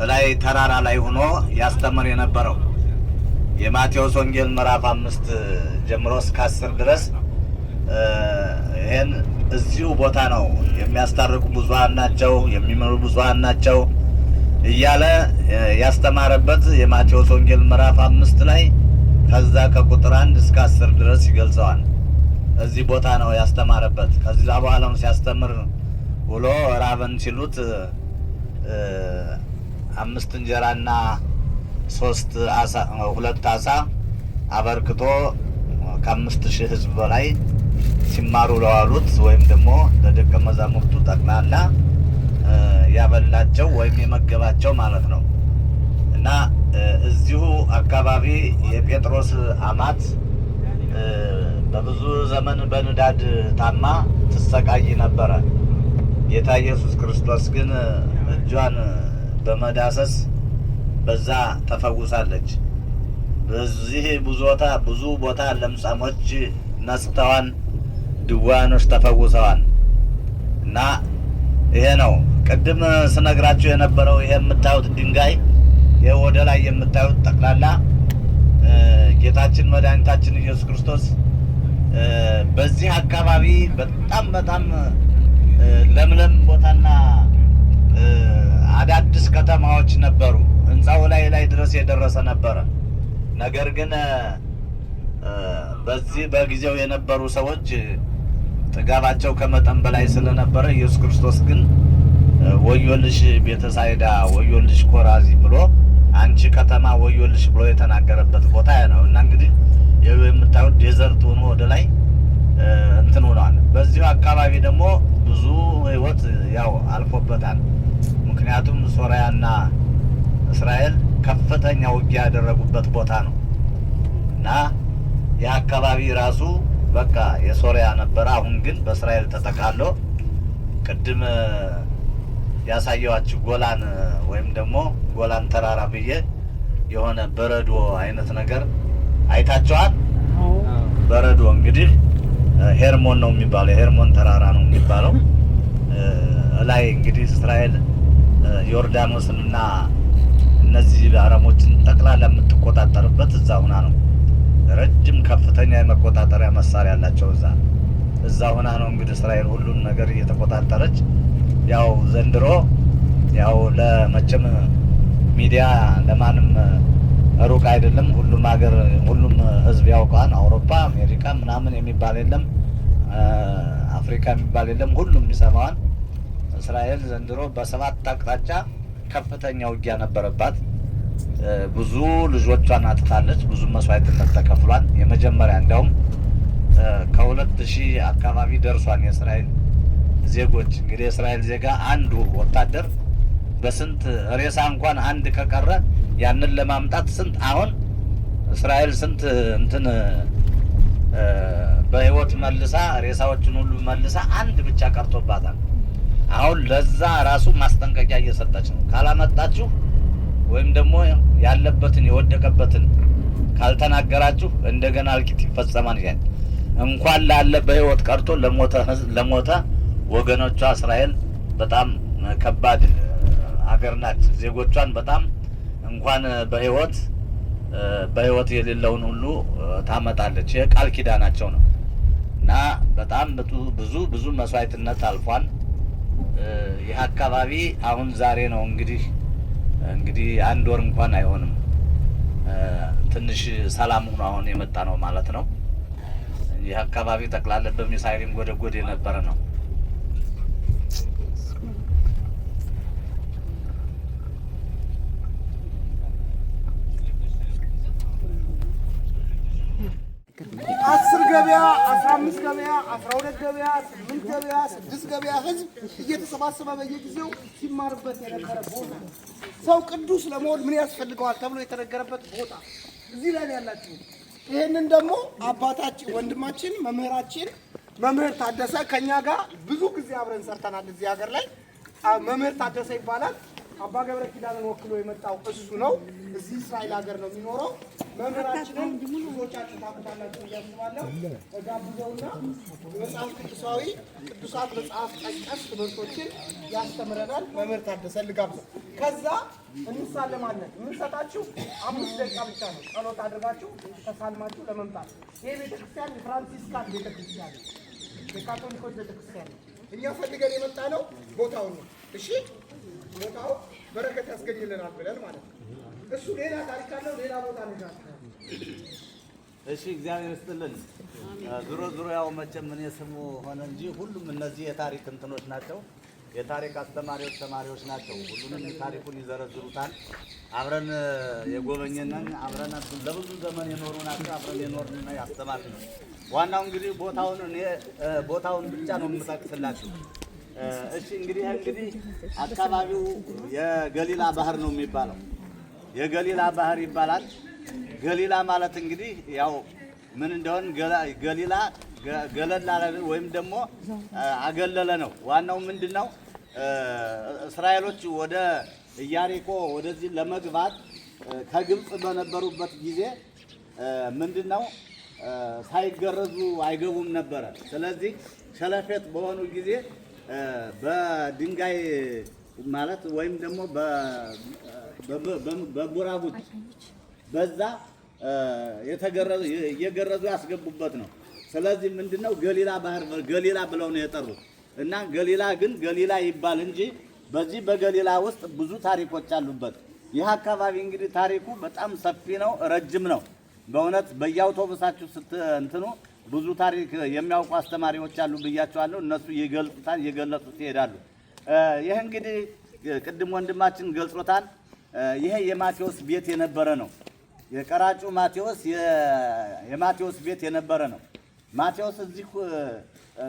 ላይ ተራራ ላይ ሆኖ ያስተምር የነበረው። የማቴዎስ ወንጌል ምዕራፍ 5 ጀምሮ እስከ 10 ድረስ ይሄን እዚሁ ቦታ ነው የሚያስታርቁ ብዙሃን ናቸው፣ የሚመሩ ብዙሃን ናቸው እያለ ያስተማረበት የማቴዎስ ወንጌል ምዕራፍ 5 ላይ ከዛ ከቁጥር 1 እስከ 10 ድረስ ይገልጸዋል። እዚህ ቦታ ነው ያስተማረበት። ከዛ በኋላ ነው ሲያስተምር ውሎ ራበን ሲሉት 5 እንጀራና 2 ዓሣ አበርክቶ ከ5000 ሕዝብ በላይ ሲማሩ ለዋሉት ወይም ደግሞ ለደቀ መዛሙርቱ ጠቅላላ ያበላቸው ወይም የመገባቸው ማለት ነው። እና እዚሁ አካባቢ የጴጥሮስ አማት በብዙ ዘመን በንዳድ ታማ ትሰቃይ ነበረ። ጌታ ኢየሱስ ክርስቶስ ግን እጇን በመዳሰስ በዛ ተፈውሳለች። በዚህ ብዙ ቦታ ለምጻሞች ነጽተዋን፣ ድውያኖች ተፈውሰዋል። እና ይሄ ነው ቅድም ስነግራችሁ የነበረው። ይሄ የምታዩት ድንጋይ ይሄ ወደ ላይ የምታዩት ጠቅላላ ጌታችን መድኃኒታችን ኢየሱስ ክርስቶስ በዚህ አካባቢ በጣም ለምለም ቦታና አዳዲስ ከተማዎች ነበሩ። ህንጻው ላይ ድረስ የደረሰ ነበረ። ነገር ግን በዚህ በጊዜው የነበሩ ሰዎች ጥጋባቸው ከመጠን በላይ ስለነበረ ኢየሱስ ክርስቶስ ግን ወዮልሽ ቤተሳይዳ፣ ወዮልሽ ኮራዚ ብሎ አንቺ ከተማ ወዮልሽ ብሎ የተናገረበት ቦታ ነው። እና እንግዲህ የምታዩት ዴዘርት ሆኖ ወደ ላይ እንትን ሆኗል። በዚሁ አካባቢ ደግሞ ብዙ ህይወት ያው አልፎበታል። ምክንያቱም ሶሪያና እስራኤል ከፍተኛ ውጊያ ያደረጉበት ቦታ ነው። እና ይህ አካባቢ ራሱ በቃ የሶሪያ ነበረ። አሁን ግን በእስራኤል ተጠቃሎ ቅድም ያሳየዋችሁ ጎላን ወይም ደግሞ ጎላን ተራራ ብዬ የሆነ በረዶ አይነት ነገር አይታችኋል። በረዶ እንግዲህ ሄርሞን ነው የሚባለው፣ ሄርሞን ተራራ ነው የሚባለው። ላይ እንግዲህ እስራኤል ዮርዳኖስንና እነዚህ አረሞችን ጠቅላላ የምትቆጣጠርበት እዛ ሁና ነው። ረጅም ከፍተኛ የመቆጣጠሪያ መሳሪያ ያላቸው እዛ ሁና ነው እንግዲህ እስራኤል ሁሉን ነገር እየተቆጣጠረች። ያው ዘንድሮ ያው ለመቼም ሚዲያ ለማንም ሩቅ አይደለም። ሁሉም ሀገር ሁሉም ህዝብ ያውቀዋል። አውሮፓ፣ አሜሪካ ምናምን የሚባል የለም፣ አፍሪካ የሚባል የለም። ሁሉም ይሰማዋል። እስራኤል ዘንድሮ በ7 አቅጣጫ ከፍተኛ ውጊያ ነበረባት። ብዙ ልጆቿን አጥታለች። ብዙ መስዋዕትነት ተከፍሏል። የመጀመሪያ እንዲያውም ከ2000 አካባቢ ደርሷል የእስራኤል ዜጎች። እንግዲህ የእስራኤል ዜጋ አንዱ ወታደር በስንት ሬሳ እንኳን አንድ ከቀረ ያንን ለማምጣት ስንት አሁን እስራኤል ስንት እንትን በህይወት መልሳ ሬሳዎችን ሁሉ መልሳ አንድ ብቻ ቀርቶባታል። አሁን ለዛ ራሱ ማስጠንቀቂያ እየሰጠች ነው። ካላመጣችሁ ወይም ደግሞ ያለበትን የወደቀበትን ካልተናገራችሁ እንደገና እልቂት ይፈጸማል። ይሄን እንኳን ላለ በህይወት ቀርቶ ለሞተ ወገኖቿ እስራኤል በጣም ከባድ ሀገር ናት። ዜጎቿን በጣም እንኳን በህይወት የሌለውን ሁሉ ታመጣለች። ይሄ ቃል ኪዳናቸው ነው። እና በጣም ብዙ መስዋዕትነት አልፏል። ይህ አካባቢ አሁን ዛሬ ነው እንግዲህ 1 ወር እንኳን አይሆንም ትንሽ ሰላም ሆኖ አሁን የመጣ ነው ማለት ነው። ይህ አካባቢ ጠቅላላ በሚሳይል ጎደጎድ የነበረ ነው። ገበያ 15 ገበያ 12 ገበያ 8 ገበያ 6 ገበያ ህዝብ እየተሰባሰበ በየጊዜው ሲማርበት የነበረ ቦታ ነው። ሰው ቅዱስ ለመሆን ምን ያስፈልገዋል ተብሎ የተነገረበት ቦታ እዚህ ላይ ያላችሁ። ይሄንን ደግሞ አባታችን ወንድማችን መምህር ታደሰ ከኛ ጋር ብዙ ጊዜ አብረን ሰርተናል። እዚህ ሀገር ላይ መምህር ታደሰ ይባላል። አባ ገብረ ኪዳንን ወክሎ የመጣው እሱ ነው። እዚህ እስራኤል ሀገር ነው የሚኖረው። መምህራችንን ብዙዎቻችሁ ታውቁታላችሁ እያስባለሁ ጋብዘውና መጽሐፍ ቅዱሳዊ ቅዱሳት መጽሐፍ ጠቀስ ትምህርቶችን ያስተምረናል። መምህር ታደሰ ልጋብዘው። ከዛ እንሳለማለን። የምንሰጣችሁ 5 ደቂቃ ብቻ ነው። ጸሎት አድርጋችሁ ተሳልማችሁ ለመምጣት። ይሄ ቤተክርስቲያን የፍራንሲስካን ቤተክርስቲያን ነው፣ የካቶሊኮች ቤተክርስቲያን ነው። እኛ ፈልገን የመጣ ነው ቦታውን ነው። እሺ ቦታው በረከት ያስገኝልናል ብለን ማለት ነው። እሱ ሌላ ታሪክ አለው፣ ሌላ ቦታ ነው። እሺ እግዚአብሔር ይስጥልን። ዙሮ ያው መቼም እኔ ስሙ ሆነ እንጂ ሁሉም እነዚህ የታሪክ እንትኖች ናቸው። የታሪክ አስተማሪዎች ተማሪዎች ናቸው። ሁሉንም ታሪኩን ይዘረዝሩታል። አብረን የጎበኘነን አብረን ለብዙ ዘመን የኖሩ ናቸው። አብረን የኖርንና ያስተማርን ነው። ዋናው እንግዲህ ቦታውን ብቻ ነው የምጠቅስላችሁ። እሺ እንግዲህ አካባቢው የገሊላ ባህር ነው የሚባለው። የገሊላ ባህር ይባላል። ገሊላ ማለት እንግዲህ ያው ምን እንደሆነ ገሊላ ገለል አለ ወይም ደግሞ አገለለ ነው። ዋናው ምንድነው? እስራኤሎች ወደ ኢያሪኮ ወደዚህ ለመግባት ከግብጽ በነበሩበት ጊዜ ምንድነው ሳይገረዙ አይገቡም ነበረ። ስለዚህ ሸለፈት በሆኑ ጊዜ በድንጋይ ማለት ወይም ደግሞ በቡራቡት በዛ እየገረዙ ያስገቡበት ነው። ስለዚህ ምንድነው ገሊላ ባህር ገሊላ ብለው ነው የጠሩት። እና ገሊላ ግን ገሊላ ይባል እንጂ በዚህ በገሊላ ውስጥ ብዙ ታሪኮች አሉበት። ይህ አካባቢ እንግዲህ ታሪኩ በጣም ሰፊ ነው፣ ረጅም ነው። በእውነት በየአውቶቡሳችሁ ስትንትኑ ብዙ ታሪክ የሚያውቁ አስተማሪዎች አሉ ብያቸዋለሁ። እነሱ ይገልጹታል፣ እየገለጹት ይሄዳሉ። ይህ እንግዲህ ቅድም ወንድማችን ገልጾታል። ይሄ የማቴዎስ ቤት የነበረ ነው። የቀራጩ ማቴዎስ የማቴዎስ ቤት የነበረ ነው። ማቴዎስ እዚህ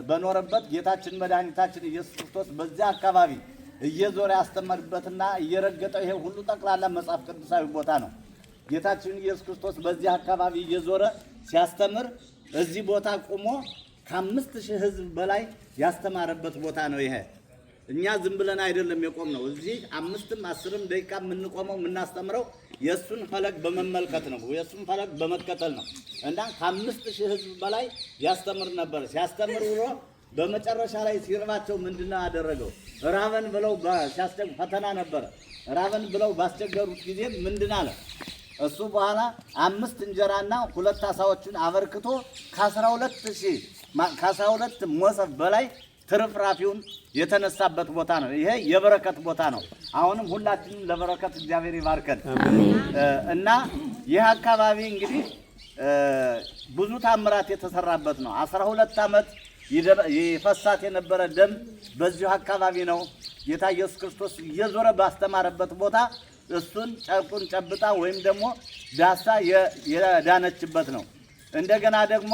በኖረበት ጌታችን መድኃኒታችን ኢየሱስ ክርስቶስ በዚያ አካባቢ እየዞረ ያስተምርበትና እየረገጠው ይሄ ሁሉ ጠቅላላ መጽሐፍ ቅዱሳዊ ቦታ ነው። ጌታችን ኢየሱስ ክርስቶስ በዚህ አካባቢ እየዞረ ሲያስተምር እዚህ ቦታ ቆሞ ከ5000 ሕዝብ በላይ ያስተማረበት ቦታ ነው። ይሄ እኛ ዝም ብለን አይደለም የቆም ነው። እዚህ 5ም 10ም ደቂቃ የምንቆመው የምናስተምረው የሱን ፈለግ በመመልከት ነው፣ የሱን ፈለግ በመከተል ነው። እና ከ5000 ሕዝብ በላይ ያስተምር ነበር። ሲያስተምር ውሎ በመጨረሻ ላይ ሲርባቸው ምንድነው ያደረገው? ራበን ብለው ሲያስቸግሩ ፈተና ነበረ። ራበን ብለው ባስቸገሩት ጊዜ ምንድን አለ? እሱ በኋላ 5 እንጀራና 2 ዓሣዎችን አበርክቶ ከ12 ሞሰብ በላይ ትርፍራፊውን የተነሳበት ቦታ ነው። ይሄ የበረከት ቦታ ነው። አሁንም ሁላችንም ለበረከት እግዚአብሔር ይባርከን። እና ይህ አካባቢ እንግዲህ ብዙ ታምራት የተሰራበት ነው። 12 ዓመት ይፈሳት የነበረ ደም በዚሁ አካባቢ ነው። ጌታ ኢየሱስ ክርስቶስ እየዞረ ባስተማረበት ቦታ እሱን ጨርቁን ጨብጣ ወይም ደግሞ ዳሳ የዳነችበት ነው። እንደገና ደግሞ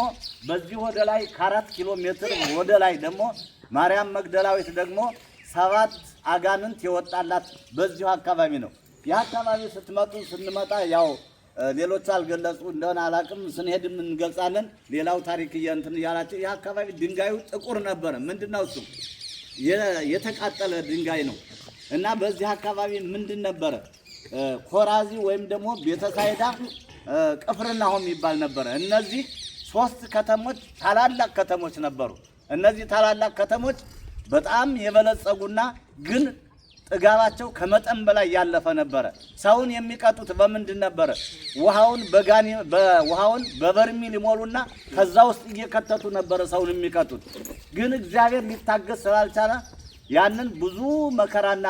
በዚህ ወደ ላይ ከ4 ኪሎ ሜትር ወደ ላይ ደግሞ ማርያም መግደላዊት ደግሞ 7 አጋንንት የወጣላት በዚሁ አካባቢ ነው። ይህ አካባቢ ስንመጣ ያው ሌሎች አልገለጹ እንደሆነ አላቅም፣ ስንሄድም እንገልጻለን። ሌላው ታሪክ እንትን እያላቸው ይህ አካባቢ ድንጋዩ ጥቁር ነበረ። ምንድነው እሱ? የተቃጠለ ድንጋይ ነው። እና በዚህ አካባቢ ምንድን ነበረ? ኮራዚ ወይም ደግሞ ቤተሳይዳ፣ ቅፍርናሆም ይባል ነበረ። እነዚህ 3 ከተሞች ታላላቅ ከተሞች ነበሩ። እነዚህ ታላላቅ ከተሞች በጣም የበለጸጉና ግን ጥጋባቸው ከመጠን በላይ ያለፈ ነበረ። ሰውን የሚቀጡት በምንድን ነበረ? ውሃውን በበርሚል ሊሞሉና ከዛ ውስጥ እየከተቱ ነበረ ሰውን የሚቀጡት። ግን እግዚአብሔር ሊታገስ ስላልቻለ ያንን ብዙ መከራና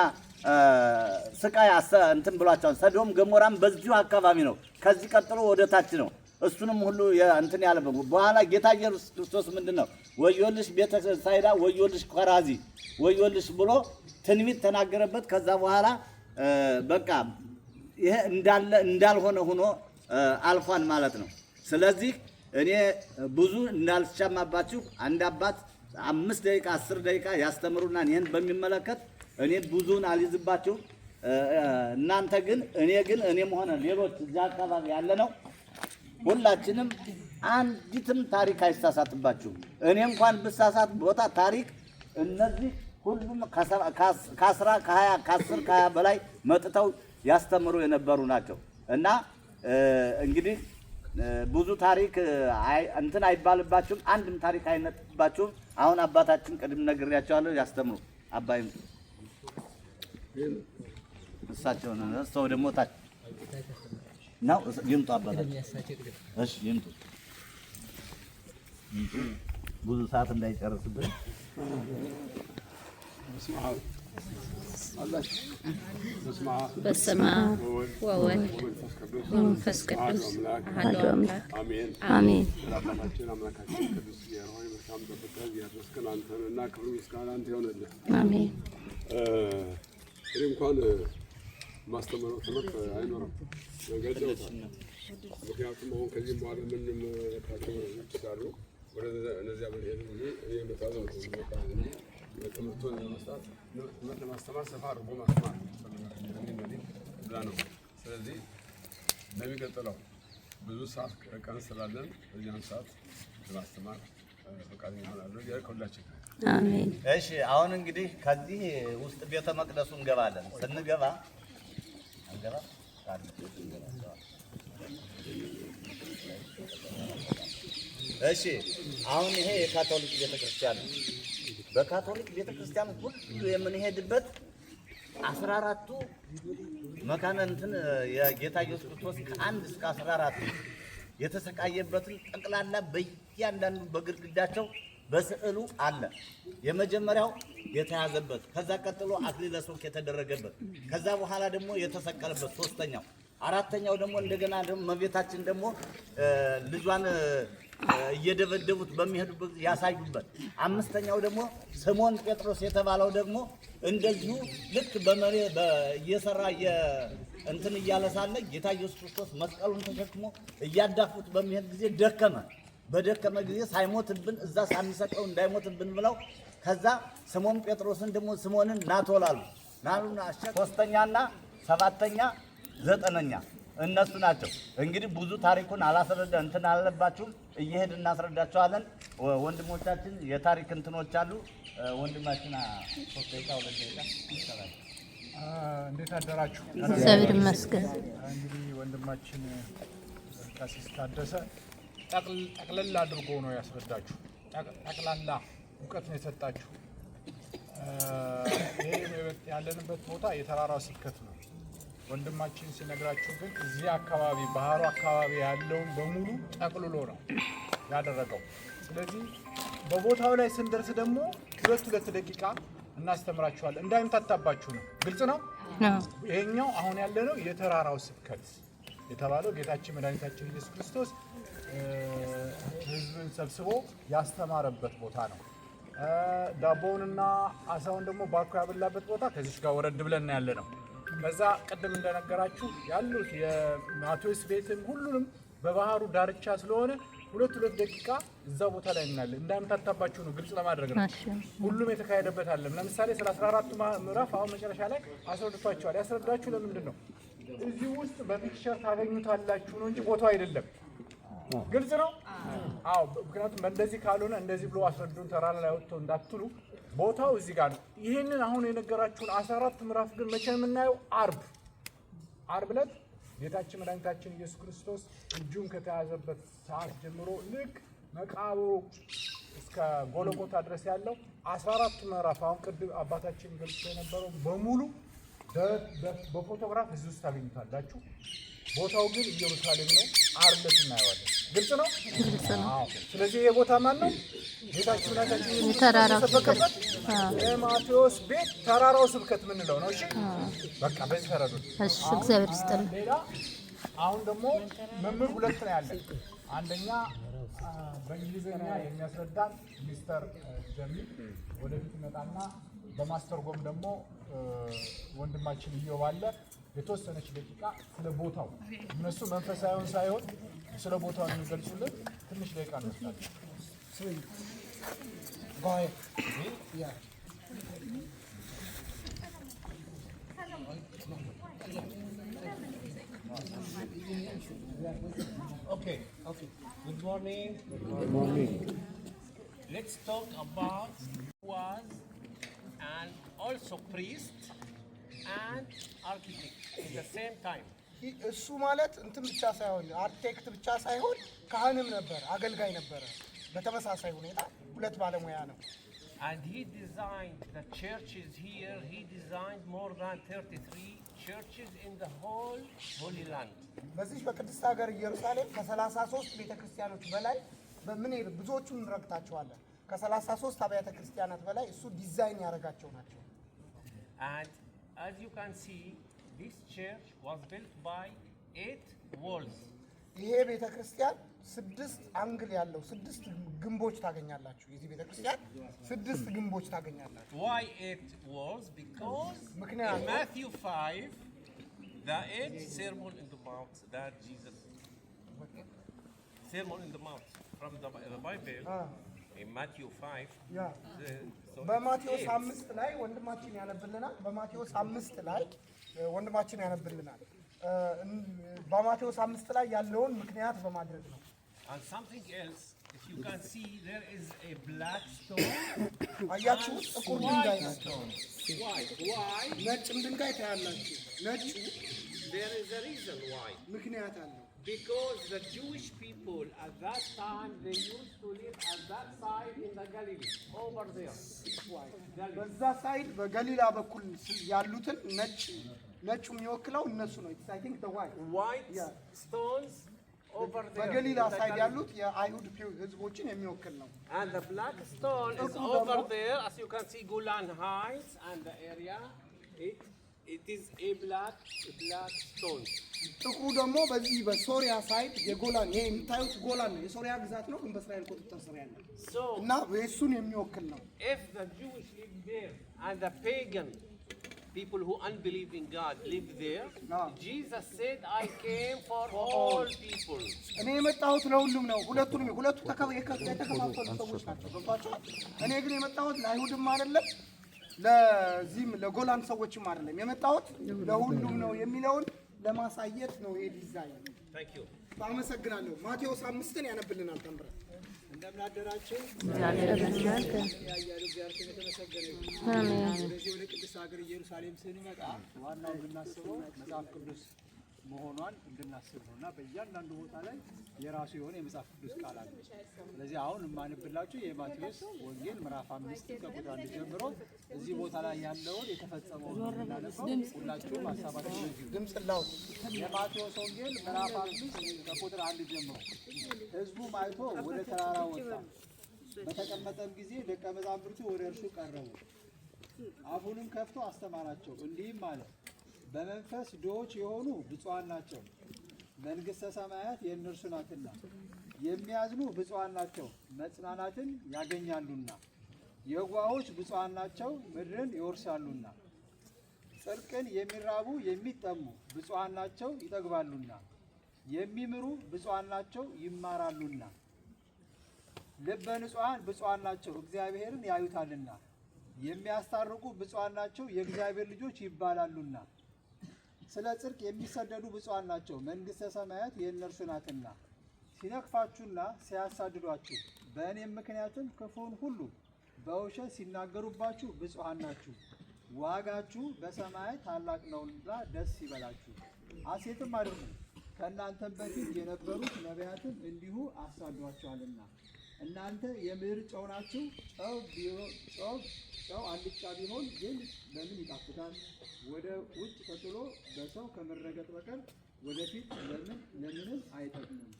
ስቃይ እንትን ብሏቸዋል። ሰዶም ገሞራም በዚሁ አካባቢ ነው። ከዚህ ቀጥሎ ወደ ታች ነው። እሱንም ሁሉ እንትን ያለ በኋላ ጌታ ኢየሱስ ክርስቶስ ምንድነው ወዮልሽ ቤተሳይዳ፣ ወዮልሽ ኮራዚ፣ ወዮልሽ ብሎ ትንቢት ተናገረበት። ከዛ በኋላ በቃ ይሄ እንዳልሆነ ሆኖ አልፏል ማለት ነው። ስለዚህ እኔ ብዙ እንዳልሻማባችሁ አንድ አባት 5 ደቂቃ 10 ደቂቃ ያስተምሩና ይሄን በሚመለከት እኔ ብዙን አልይዝባችሁ። እናንተ ግን እኔም ሆነ ሌሎች እዛ አካባቢ ያለ ነው ሁላችንም አንዲትም ታሪክ አይሳሳትባችሁም። እኔ እንኳን ብሳሳት ቦታ ታሪክ እነዚህ ሁሉም ከ10 ከ20 በላይ መጥተው ያስተምሩ የነበሩ ናቸው። እና እንግዲህ ብዙ ታሪክ እንትን አይባልባችሁም፣ አንድም ታሪክ አይነጥባችሁም። አሁን አባታችን ቅድም ነግሬያቸዋለሁ ያስተምሩ አባይም እሳቸውን ሰው ደግሞ ታች ነው ይምጡ አባታችን። እሺ ይምጡ ብዙ ሰዓት እንዳይጨርስብን። በስመ አብ ወወልድ ወመንፈስ ቅዱስ አሐዱ አምላክ አሜን። አሜን። እንኳን ማስተማረው ትምህርት አይኖርም ምክንያቱም አሁን ከዚህ በኋላ ምንም ይችላሉ ወደ እነዚያ በሄዱ ጊዜ እኔ መጣዘው ትምህርቱን ለማስተማር ሰፋ አድርጎ ማስተማር እዛ ነው። ስለዚህ በሚቀጥለው ብዙ ሰዓት ቀን ስላለን በዚያን ሰዓት ለማስተማር ፈቃደኛ ይሆናሉ ከሁላችን። አሜን። እሺ አሁን እንግዲህ ከዚህ ውስጥ ቤተ መቅደሱ እንገባለን። ስንገባ እሺ አሁን ይሄ የካቶሊክ ቤተክርስቲያን ነው። በካቶሊክ ቤተክርስቲያን ሁሉ የምንሄድበት 14ቱ መካነ እንትን የጌታ ኢየሱስ ክርስቶስ ከ1 እስከ 14 የተሰቃየበትን ጠቅላላ በእያንዳንዱ በግድግዳቸው በስዕሉ አለ። የመጀመሪያው የተያዘበት፣ ከዛ ቀጥሎ አክሊለ ሦክ የተደረገበት፣ ከዛ በኋላ ደግሞ የተሰቀለበት ሶስተኛው፣ አራተኛው ደግሞ እንደገና ደግሞ እመቤታችን ደግሞ ልጇን እየደበደቡት በሚሄዱበት ያሳዩበት፣ አምስተኛው ደግሞ ስምዖን ጴጥሮስ የተባለው ደግሞ እንደዚሁ ልክ በመሬት እየሰራ እንትን እያለ ሳለ ጌታ ኢየሱስ ክርስቶስ መስቀሉን ተሸክሞ እያዳፉት በሚሄድ ጊዜ ደከመ። በደከመ ጊዜ ሳይሞትብን እዛ ሳንሰቀው እንዳይሞትብን ብለው ከዛ ስምዖን ጴጥሮስን ደግሞ ስምዖንን ናቶላሉ ናሉና ሶስተኛና ሰባተኛ ዘጠነኛ እነሱ ናቸው። እንግዲህ ብዙ ታሪኩን አላስረዳ እንትን አለባችሁም፣ እየሄድን እናስረዳቸዋለን። ወንድሞቻችን የታሪክ እንትኖች አሉ። ወንድማችን 3 ደቂቃ 2 ደቂቃ ይሰራል። እንዴት አደራችሁ? እግዚአብሔር ይመስገን። እንግዲህ ወንድማችን ቀሲስ ታደሰ ጠቅለል አድርጎ ነው ያስረዳችሁ። ጠቅላላ እውቀት ነው የሰጣችሁ። ይሄ ያለንበት ቦታ የተራራው ስብከት ነው። ወንድማችን ሲነግራችሁ ግን እዚህ አካባቢ ባህሩ አካባቢ ያለውን በሙሉ ጠቅልሎ ነው ያደረገው። ስለዚህ በቦታው ላይ ስንደርስ ደግሞ 2 ደቂቃ እናስተምራችኋለን። እንዳይምታታባችሁ ነው። ግልጽ ነው። ይሄኛው አሁን ያለነው የተራራው ስብከት የተባለው ጌታችን መድኃኒታችን ኢየሱስ ክርስቶስ ሕዝብን ሰብስቦ ያስተማረበት ቦታ ነው። ዳቦውንና አሳውን ደግሞ ባርኮ ያበላበት ቦታ ከዚህ ጋር ወረድ ብለን ያለ ነው። በዛ ቅድም እንደነገራችሁ ያሉት የማቴዎስ ቤትም ሁሉንም በባህሩ ዳርቻ ስለሆነ 2 ደቂቃ እዛ ቦታ ላይ እናያለን። እንዳምታታባችሁ ነው፣ ግልጽ ለማድረግ ነው። ሁሉም የተካሄደበት አለም። ለምሳሌ ስለ 14 ምዕራፍ አሁን መጨረሻ ላይ አስረድቷቸዋል። ያስረዳችሁ ለምንድን ነው? እዚህ ውስጥ በፒክቸር ታገኙታላችሁ ነው እንጂ ቦታው አይደለም። ግልጽ ነው። አዎ፣ ምክንያቱም እንደዚህ ካልሆነ እንደዚህ ብሎ አስረዱን ተራራ ላይ ወጥቶ እንዳትሉ ቦታው እዚህ ጋር ነው። ይህንን አሁን የነገራችሁን 14 ምዕራፍ ግን መቼ የምናየው? ዓርብ ዕለት ጌታችን መድኃኒታችን ኢየሱስ ክርስቶስ እጁን ከተያዘበት ሰዓት ጀምሮ ልክ መቃብሩ እስከ ጎልጎታ ድረስ ያለው 14 ምዕራፍ አሁን ቅድም አባታችን ገልጾ የነበረው በሙሉ በፎቶግራፍ እዚህ ውስጥ ታገኙታላችሁ። ቦታው ግን ኢየሩሳሌም ነው። ዓርብ ዕለት እናየዋለን። ግልጽ ነው። አዎ። ስለዚህ ይሄ ቦታ ማን ነው? ጌታችን መድኃኒታችን ኢየሱስ ክርስቶስ ሰበከበት የማቴዎስ ቤት ተራራው ስብከት ምንለው ነው። እሺ በቃ በዚህ ተረዱ። እሺ እግዚአብሔር ይስጥልን። ሌላ አሁን ደግሞ መምህር 2 ነው ያለን። አንደኛ በእንግሊዝኛ የሚያስረዳን ሚስተር ጀሚል ወደፊት ይመጣና በማስተርጎም ደግሞ ወንድማችን ኢዮብ አለ። የተወሰነች ደቂቃ ስለ ቦታው እነሱ መንፈሳዊውን ሳይሆን ስለ ቦታው የሚገልጹልን ትንሽ ደቂቃ እንወስዳለን። Okay. Good morning. Good morning. Let's talk about was and also priest and architect at the same time. እሱ ማለት እንትን ብቻ ሳይሆን አርክቴክት ብቻ ሳይሆን ካህንም ነበር፣ አገልጋይ ነበረ። በተመሳሳይ ሁኔታ ሁለት ባለሙያ ነው። And he designed the churches here. He designed more than 33 churches in the whole Holy Land. በዚህ በቅድስት ሀገር ኢየሩሳሌም ከ33 ቤተክርስቲያኖች በላይ በምን ብዙዎቹን እንረግጣቸዋለን። ከ33 አብያተ ክርስቲያናት በላይ እሱ ዲዛይን ያደረጋቸው ናቸው። And as you can see, this church was built by 8 walls. ይሄ ቤተክርስቲያን 6 አንግል ያለው 6 ግንቦች ታገኛላችሁ። የዚህ ቤተክርስቲያን 6 ግንቦች ታገኛላችሁ። Why 8 walls? Because in Matthew 5, the 8th sermon in the mount that Jesus, sermon in the mount from the Bible, in Matthew 5. በማቴዎስ 5 ላይ ወንድማችን ያነብልናል። በማቴዎስ 5 ላይ ወንድማችን ያነብልናል። በማቴዎስ 5 ላይ ያለውን ምክንያት በማድረግ ነው። And something else, if you can see, there is a black stone. አያችሁ ጥቁር ድንጋይ ነው። Why? ነጭም ድንጋይ ታያላችሁ። ነጩ There is a reason why. ምክንያት አለው። Because the Jewish people at that time, they used to live at that side in the Galilee, over there. በዛ ሳይድ በገሊላ በኩል ያሉትን ነጩ የሚወክለው እነሱ ነው። I think the white stones over there. በገሊላ ሳይድ ያሉት የአይሁድ ህዝቦችን የሚወክል ነው። And the black stone is over there, as you can see, Golan Heights and the area. It is a black stone. ጥቁሩ ደግሞ በዚህ በሶሪያ ሳይድ የጎላን ይሄ የምታዩት ጎላን ነው። የሶሪያ ግዛት ነው፣ ግን በእስራኤል ቁጥጥር ስር ያለ እና እሱን የሚወክል ነው። If the Jewish live there and the pagan people who unbelieve in God live there, Jesus said, I came for all people. እኔ የመጣሁት ለሁሉም ነው። ሁለቱ የተከፋፈሉ ሰዎች ናቸው። ገባችሁ? እኔ ግን የመጣሁት ለአይሁድም አይደለም ለዚህም ለጎላን ሰዎችም አይደለም። የመጣሁት ለሁሉም ነው የሚለውን ለማሳየት ነው። ይሄ ዲዛይን Thank you. አመሰግናለሁ። ማቴዎስ 5ን ያነብልናል። ተምረ እንደምን አደራችሁ? እግዚአብሔር ይመስገን። ያያሉ እግዚአብሔር የተመሰገነ ይሁን። አሜን። ወደዚህ ወደ ቅድስት ሀገር ኢየሩሳሌም ስንመጣ ዋናው የምናስበው መጽሐፍ ቅዱስ መሆኗን እንድናስብ ነው እና በእያንዳንዱ ቦታ ላይ የራሱ የሆነ የመጽሐፍ ቅዱስ ቃል አለ። ስለዚህ አሁን የማንብላችሁ የማቴዎስ ወንጌል ምዕራፍ 5 ከቁጥር 1 ጀምሮ እዚህ ቦታ ላይ ያለውን የተፈጸመውን እናነበው። ሁላችሁም ሀሳባችሁ ለዚህ ድምጽ ላው የማቴዎስ ወንጌል ምዕራፍ 5 ከቁጥር 1 ጀምሮ ሕዝቡም አይቶ ወደ ተራራ ወጣ። በተቀመጠም ጊዜ ደቀ መዛሙርቱ ወደ እርሱ ቀረቡ። አፉንም ከፍቶ አስተማራቸው፣ እንዲህም አለ፣ በመንፈስ ድሆች የሆኑ ብፁዓን ናቸው፣ መንግሥተ ሰማያት የእነርሱ ናትና። የሚያዝኑ ብፁዓን ናቸው፣ መጽናናትን ያገኛሉና። የዋሆች ብፁዓን ናቸው፣ ምድርን ይወርሳሉና። ጽድቅን የሚራቡ የሚጠሙ ብፁዓን ናቸው፣ ይጠግባሉና። የሚምሩ ብፁዓን ናቸው፣ ይማራሉና። ልበ ንጹሐን ብፁዓን ናቸው፣ እግዚአብሔርን ያዩታልና። የሚያስታርቁ ብፁዓን ናቸው፣ የእግዚአብሔር ልጆች ይባላሉና። ስለ ጽድቅ የሚሰደዱ ብፁዓን ናቸው፣ መንግሥተ ሰማያት የእነርሱ ናትና። ሲነቅፋችሁና ሲያሳድዷችሁ በእኔም ምክንያትም ክፉን ሁሉ በውሸት ሲናገሩባችሁ ብፁዓን ናችሁ፣ ዋጋችሁ በሰማይ ታላቅ ነውና ደስ ይበላችሁ፣ ሐሴትም አድርጉ። ከእናንተም በፊት የነበሩት ነቢያትም እንዲሁ አሳዷቸዋልና። እናንተ የምድር ጨው ናችሁ። ጨው አልጫ ቢሆን ግን በምን ይጣፍጣል? ወደ ውጭ ተጥሎ በሰው ከመረገጥ በቀር ወደፊት ለምንም አይጠቅምም።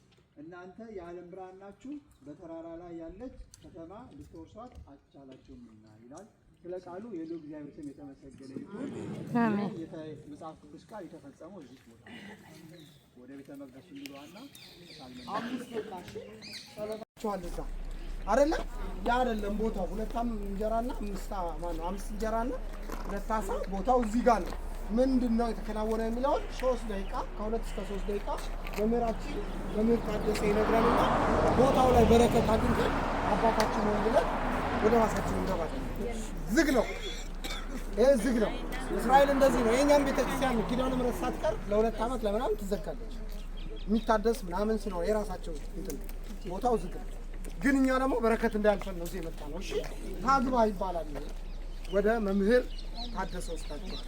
እናንተ የዓለም ብርሃን ናችሁ። በተራራ ላይ ያለች ከተማ ልትወርሷት አልቻላችሁምና ይላል። ስለ ቃሉ የልዑል እግዚአብሔር ስም የተመሰገነ ይሁን። አሜን። የመጽሐፍ ቅዱስ ቃል የተፈጸመው እዚህ ቦታ ወደ ቤተ መቅደስ እንግባና ጸሎታቸዋለዛ አይደለ? ያ አይደለም ቦታው። ሁለታም እንጀራና አምስት እንጀራና 2 ዓሣ ቦታው እዚህ ጋር ነው። ምንድነው የተከናወነ የሚለውን 3 ደቂቃ ከ2 እስከ 3 ደቂቃ መምህራችን መምህር ታደሰ ይነግረንና ቦታው ላይ በረከት አግኝተን አባታችን ነው ብለን ወደ ራሳችን እንገባለን። ዝግ ነው፣ ይሄ ዝግ ነው። እስራኤል እንደዚህ ነው። የኛም ቤተክርስቲያን ኪዳነ ምሕረት ሳትቀር ለ2 ዓመት ለምናምን ትዘጋለች። የሚታደስ ምናምን ሲኖር የራሳቸው እንትን ቦታው ዝግ ነው። ግን እኛ ደግሞ በረከት እንዳያልፈን ነው እዚህ የመጣ ነው። እሺ ታግባ ይባላል። ወደ መምህር ታደሰ ወስዳቸዋል።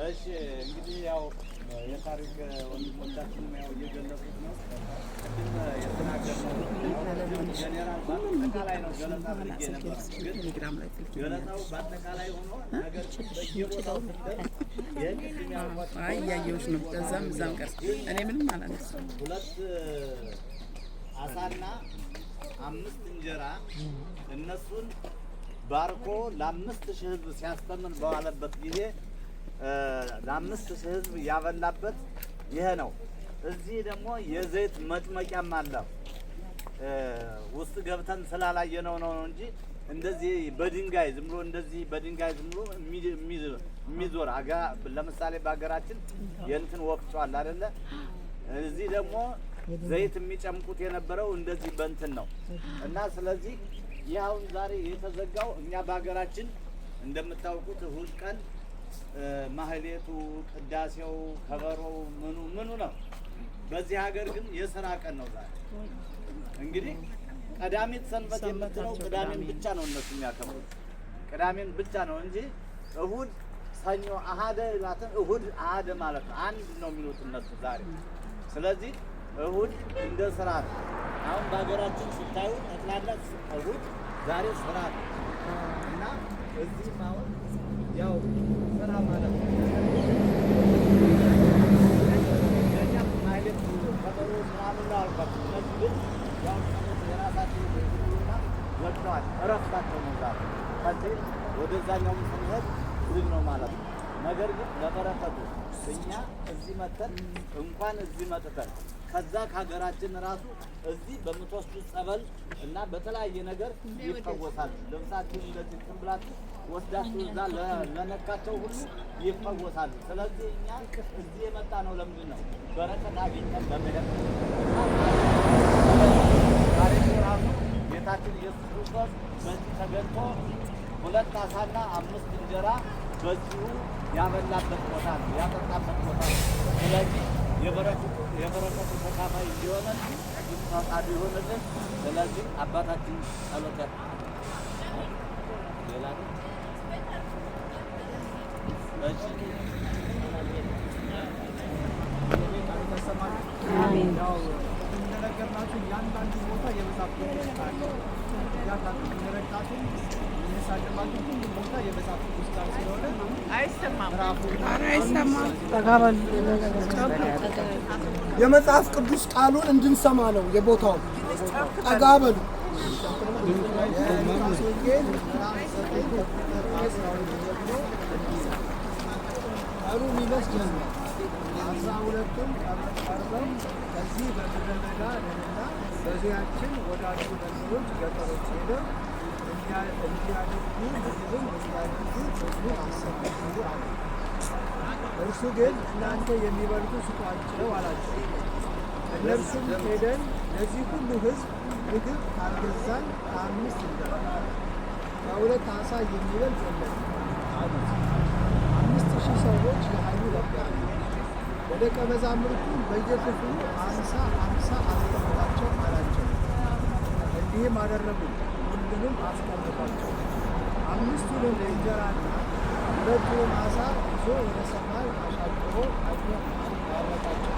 እሺ እንግዲህ ያው የታሪክ ወንድሞቻችን ያው እየገለጹት ነው። ቅድም የተናገርነው ጀኔራል በአጠቃላይ ነው ገለጻ አድርጌ ነበር። ግን ገለጻው በአጠቃላይ ሆኖ ነገር በየቦታው የቅድም ያልኳቸው እያየሁሽ ነው። እዛም ቀር እኔ ምንም አላነሳም። 2 አሳና 5 እንጀራ እነሱን ባርኮ ለ5000 ሕዝብ ሲያስተምር በዋለበት ጊዜ ለ5000 ሕዝብ ያበላበት ይሄ ነው። እዚህ ደግሞ የዘይት መጭመቂያም አለ። ውስጥ ገብተን ስላላየነው ነው እንጂ እንደዚህ በድንጋይ ዝም ብሎ እንደዚህ በድንጋይ ዝም ብሎ የሚዞር ለምሳሌ በሀገራችን የእንትን ወፍጮ አለ አይደለ? እዚህ ደግሞ ዘይት የሚጨምቁት የነበረው እንደዚህ በእንትን ነው እና ስለዚህ ይህ አሁን ዛሬ የተዘጋው እኛ በሀገራችን እንደምታውቁት እሑድ ቀን ማህሌቱ፣ ቅዳሴው፣ ከበሮው ምኑ ነው። በዚህ ሀገር ግን የሥራ ቀን ነው ዛሬ። እንግዲህ ቀዳሚት ሰንበት የምትለው ቅዳሜን ብቻ ነው እነሱ የሚያከብሩት፣ ቅዳሜን ብቻ ነው እንጂ እሑድ፣ ሰኞ አሃደ ይላትን እሑድ አሃደ ማለት ነው አንድ ነው የሚሉት እነሱ ዛሬ። ስለዚህ እሑድ እንደ ስራ ነው። አሁን በሀገራችን ስታዩ ጠቅላላ እሑድ ዛሬ ስራ ነው እና እዚህም አሁን ያው ስራ ማለት ነው። እኛም ማይሌት ከበሮ ምናምን ላልኳቸው እነዚህ ግን ያው የራሳቸው እና ወጥተዋል። እረፍታቸው ነው ዛሬ። ከዚህ ወደዛኛውም ስንሄድ ዝግ ነው ማለት ነው። ነገር ግን ለበረከቱ እኛ እዚህ መጥተን እንኳን እዚህ መጥተን ከዛ ከሀገራችን ራሱ እዚህ በምትወስዱት ጸበል እና በተለያየ ነገር ይፈወሳል። ልብሳችሁን እንደዚህ ብላችሁ ወስዳችሁ እዛ ለነካቸው ሁሉ ይፈወሳሉ። ስለዚህ እኛ እዚህ የመጣ ነው ለምንድን ነው? በረከት አግኝተን ለመሄድ ዛሬ ራሱ ጌታችን ኢየሱስ ክርስቶስ በዚህ ተገኝቶ 2 አሳና 5 እንጀራ በዚሁ ያበላበት ቦታ ነው፣ ያጠጣበት ቦታ ነው። ስለዚህ የበረከቱ ተካፋይ እንዲሆነን ቅዱስ ፈቃዱ ይሆንልን። ስለዚህ አባታችን ጸሎት ሌላ ነው። አሜን። እንደነገርናችሁ እያንዳንዱ ቦታ የመጽሐፍ ቅዱስ ቃል ነው። እያንዳንዱ እንደነገርናችሁ የሚሳለማችሁ ሁሉ ቦታ የመጽሐፍ ቅዱስ ቃል ስለሆነ አይሰማም። የመጽሐፍ ቅዱስ ቃሉን እንድንሰማ ነው የቦታው። ጠጋ በሉ። የሉቃስ ወንጌል ምዕራፍ 9 ቁጥር 12 ጀምሮ ቀኑ ሊመሽ ጀመረ። 12ቱም ቀርበው ከዚህ በምድረ በዳ ነንና በዙሪያችን ወዳሉ መንደሮች፣ ገጠሮች ሄደው እንዲያደርጉ ምግብም እንዲያደርጉ ሕዝቡን አሰናዱ አለ። እርሱ ግን እናንተ የሚበሉት ስጧቸው አላቸው። እነርሱም ሄደን ለዚህ ሁሉ ሕዝብ ምግብ ካልገዛን ከ5 እንጀራ ከ2 ዓሣ የሚበልጥ የለም አሉት። 5000 ሰዎች ያህሉ ነበሩ። ለደቀ መዛሙርቱ በየክፍሉ 50 አስቀምጣቸው አላቸው። እንዲህም አደረጉ። ሁሉንም አስቀምጧቸው። 5ቱንም እንጀራና 2ቱንም ዓሣ ይዞ ወደ ሰማይ አሻቅቦ አይቶ ባረካቸው።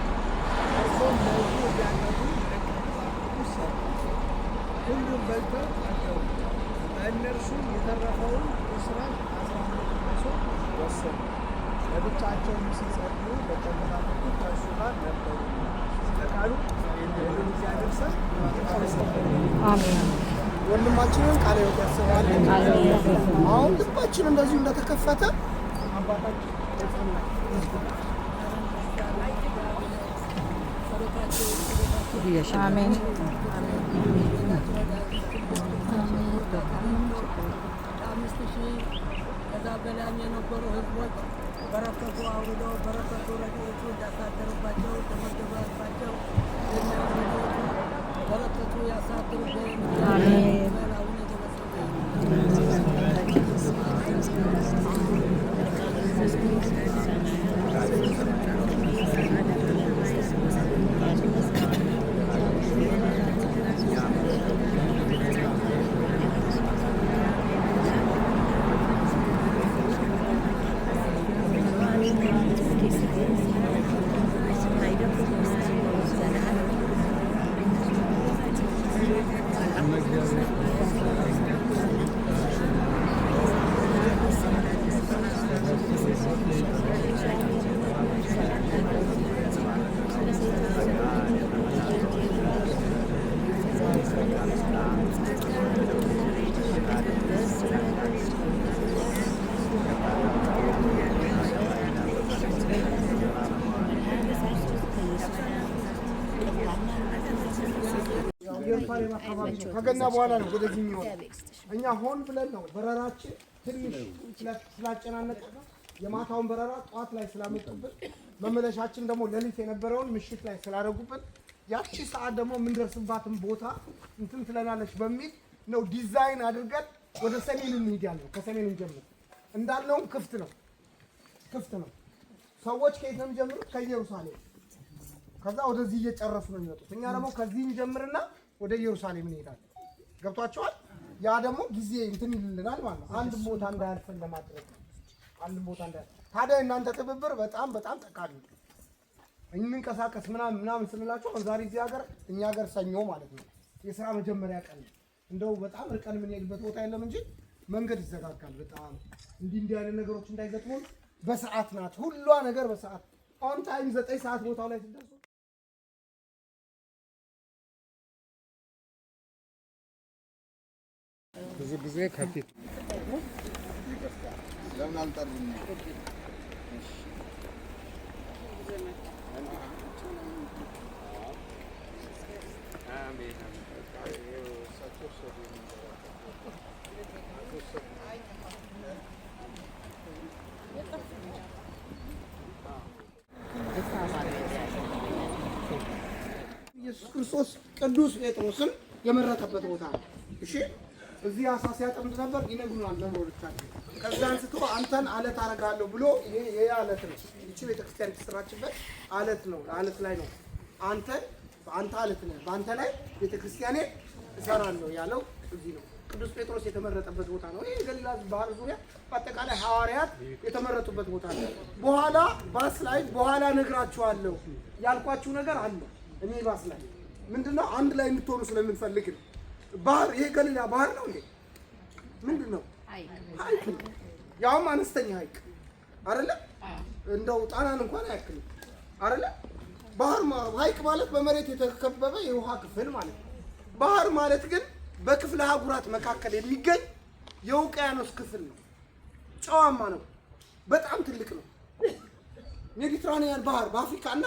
እርሱም ለሕዝቡ እንዲያቀርቡ ደቀ መዛሙርቱ ሰጡ። ሁሉም በልተው ጠገቡ። በእነርሱም የተረፈውን ቁርስራሽ 12 መሶብ ወሰዱ። ለብቻቸውም ሲጸልዩ ደቀ መዛሙርቱ ከእርሱ ጋር ነበሩ። ስለ ቃሉ የሁሉም እግዚአብሔር ስም አሜን። ወንድማችንን ቃለ ሕይወት ያሰማልን። አሁን ልባችን እንደዚሁ እንደተከፈተ አባታችን አሜን። ከዛ በላይም የነበሩ ህዝቦች በረከቱ አውርደው በረከቱ ረድኤቱ እንዳሳደሩባቸው ተመገባባቸው። በረከቱ ያሳድሩብን። አሜን። በላውን Thank you. አካባቢ ነው። ከገና በኋላ ነው ወደዚህ የሚሆነው። እኛ ሆን ብለን ነው በረራችን ትንሽ ስላጨናነቀ የማታውን በረራ ጠዋት ላይ ስላመጡብን መመለሻችን ደግሞ ሌሊት የነበረውን ምሽት ላይ ስላደረጉብን ያቺ ሰዓት ደግሞ የምንደርስባትን ቦታ እንትን ትለናለች በሚል ነው ዲዛይን አድርገን ወደ ሰሜን እንሄዳለን። ከሰሜን እንጀምር እንዳለውም ክፍት ነው። ሰዎች ከየት ነው የሚጀምሩት? ከኢየሩሳሌም። ከዛ ወደዚህ እየጨረሱ ነው የሚመጡት። እኛ ደግሞ ከዚህ እንጀምርና ወደ ኢየሩሳሌም እንሄዳለን። ገብቷቸዋል? ያ ደግሞ ጊዜ እንትን ይልልናል ማለት ነው። አንድ ቦታ እንዳያልፈን ለማድረግ ነው። አንድ ቦታ እንዳያልፈን። ታዲያ እናንተ ትብብር በጣም በጣም ጠቃሚ ነው። እንንቀሳቀስ ምናምን ስንላቸው ዛሬ እዚህ ሀገር እኛ ሀገር ሰኞ ማለት ነው የሥራ መጀመሪያ ቀን ነው። እንደው በጣም ርቀን የምንሄድበት ቦታ የለም እንጂ መንገድ ይዘጋጋል። በጣም እንዲህ አይነት ነገሮች እንዳይገጥሙን በሰዓት ናት ሁሏ ነገር በሰዓት ኦን ታይም 9 ሰዓት ቦታው ላይ ሲደርሱ ብዙ ጊዜ ከፊት ለምን አልጠሩም? ኢየሱስ ክርስቶስ ቅዱስ ጴጥሮስን የመረጠበት ቦታ ነው። እሺ እዚህ አሳ ሲያጠምድ ነበር ይነግሩናል መምህሮቻችን። ከዛ አንስቶ አንተን አለት አረጋለሁ ብሎ ይሄ አለት ነው። እቺ ቤተክርስቲያን የተሰራችበት አለት ነው። አለት ላይ ነው አንተ አለት ነህ፣ በአንተ ላይ ቤተክርስቲያኔ እሰራለሁ ያለው እዚህ ነው። ቅዱስ ጴጥሮስ የተመረጠበት ቦታ ነው። ይሄ ገሊላ ባህር ዙሪያ በአጠቃላይ ሐዋርያት የተመረጡበት ቦታ ነው። በኋላ ባስ ላይ በኋላ ነግራችኋለሁ ያልኳችሁ ነገር አለ። እኔ ባስ ላይ ምንድነው አንድ ላይ እንድትሆኑ ስለምንፈልግ ነው። ባህር ይሄ ገሊላ ባህር ነው እንዴ? ምንድነው? ሐይቅ ነው። ያውም አነስተኛ ሐይቅ አይደለ? እንደው ጣናን እንኳን አያክልም አይደለ? ባህር ሐይቅ ማለት በመሬት የተከበበ የውሃ ክፍል ማለት ነው። ባህር ማለት ግን በክፍለ አህጉራት መካከል የሚገኝ የውቅያኖስ ክፍል ነው። ጨዋማ ነው። በጣም ትልቅ ነው። ሜዲትራኒያን ባህር በአፍሪካና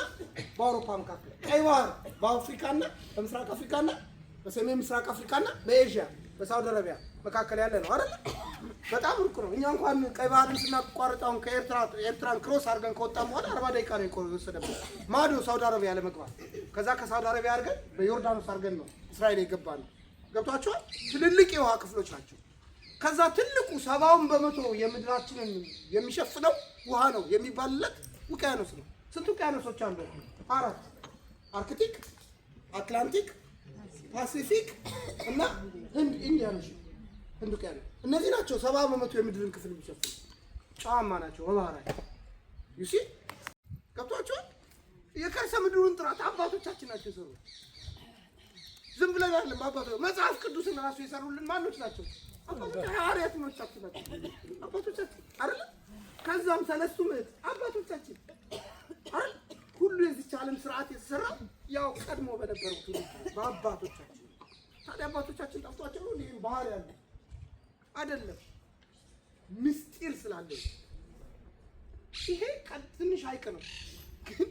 በአውሮፓ መካከል፣ ቀይ ባህር በአፍሪካና በምስራቅ አፍሪካና በሰሜን ምስራቅ አፍሪካና በኤዥያ በሳውዲ አረቢያ መካከል ያለ ነው አይደል? በጣም ሩቅ ነው። እኛ እንኳን ቀይ ባህርን ስናቋርጣውን ከኤርትራን ክሮስ አድርገን ከወጣን በኋላ 40 ደቂቃ ነው የወሰደብን ማዶ ሳውዲ አረቢያ ለመግባት። ከዛ ከሳውዲ አረቢያ አድርገን በዮርዳኖስ አድርገን ነው እስራኤል የገባነው። ገብቷቸዋል? ትልልቅ የውሃ ክፍሎች ናቸው። ከዛ ትልቁ 70% የምድራችንን የሚሸፍነው ውሃ ነው የሚባልለት ውቅያኖስ ነው። ስንት ውቅያኖሶች አሉ? 4። አርክቲክ፣ አትላንቲክ፣ ፓሲፊክ እና ኢንዲያን ኦሽን፣ ህንድ ውቅያኖስ። እነዚህ ናቸው 70% የምድርን ክፍል የሚሸፍኑ። ጨዋማ ናቸው በባህራቸው። ዩሲ ገብቷቸዋል? የከርሰ ምድሩን ጥራት አባቶቻችን ናቸው የሰሩት። ዝም ብለን አይደለም። መጽሐፍ ቅዱስን ራሱ የሰሩልን ማኖች ናቸው? አባቶቻችን፣ ሐዋርያቶቻችን ናቸው አባቶቻችን አይደል? ከዛም ሰለስቱ ምዕት አባቶቻችን አይደል? ሁሉ የዚች ዓለም ስርዓት የተሰራው ያው ቀድሞ በነበሩት በአባቶቻችን። ታዲያ አባቶቻችን ጠፍቷቸው ነው ይሄን ባህር ያለ አይደለም። ምስጢር ስላለ ይሄ ትንሽ ሐይቅ ነው፣ ግን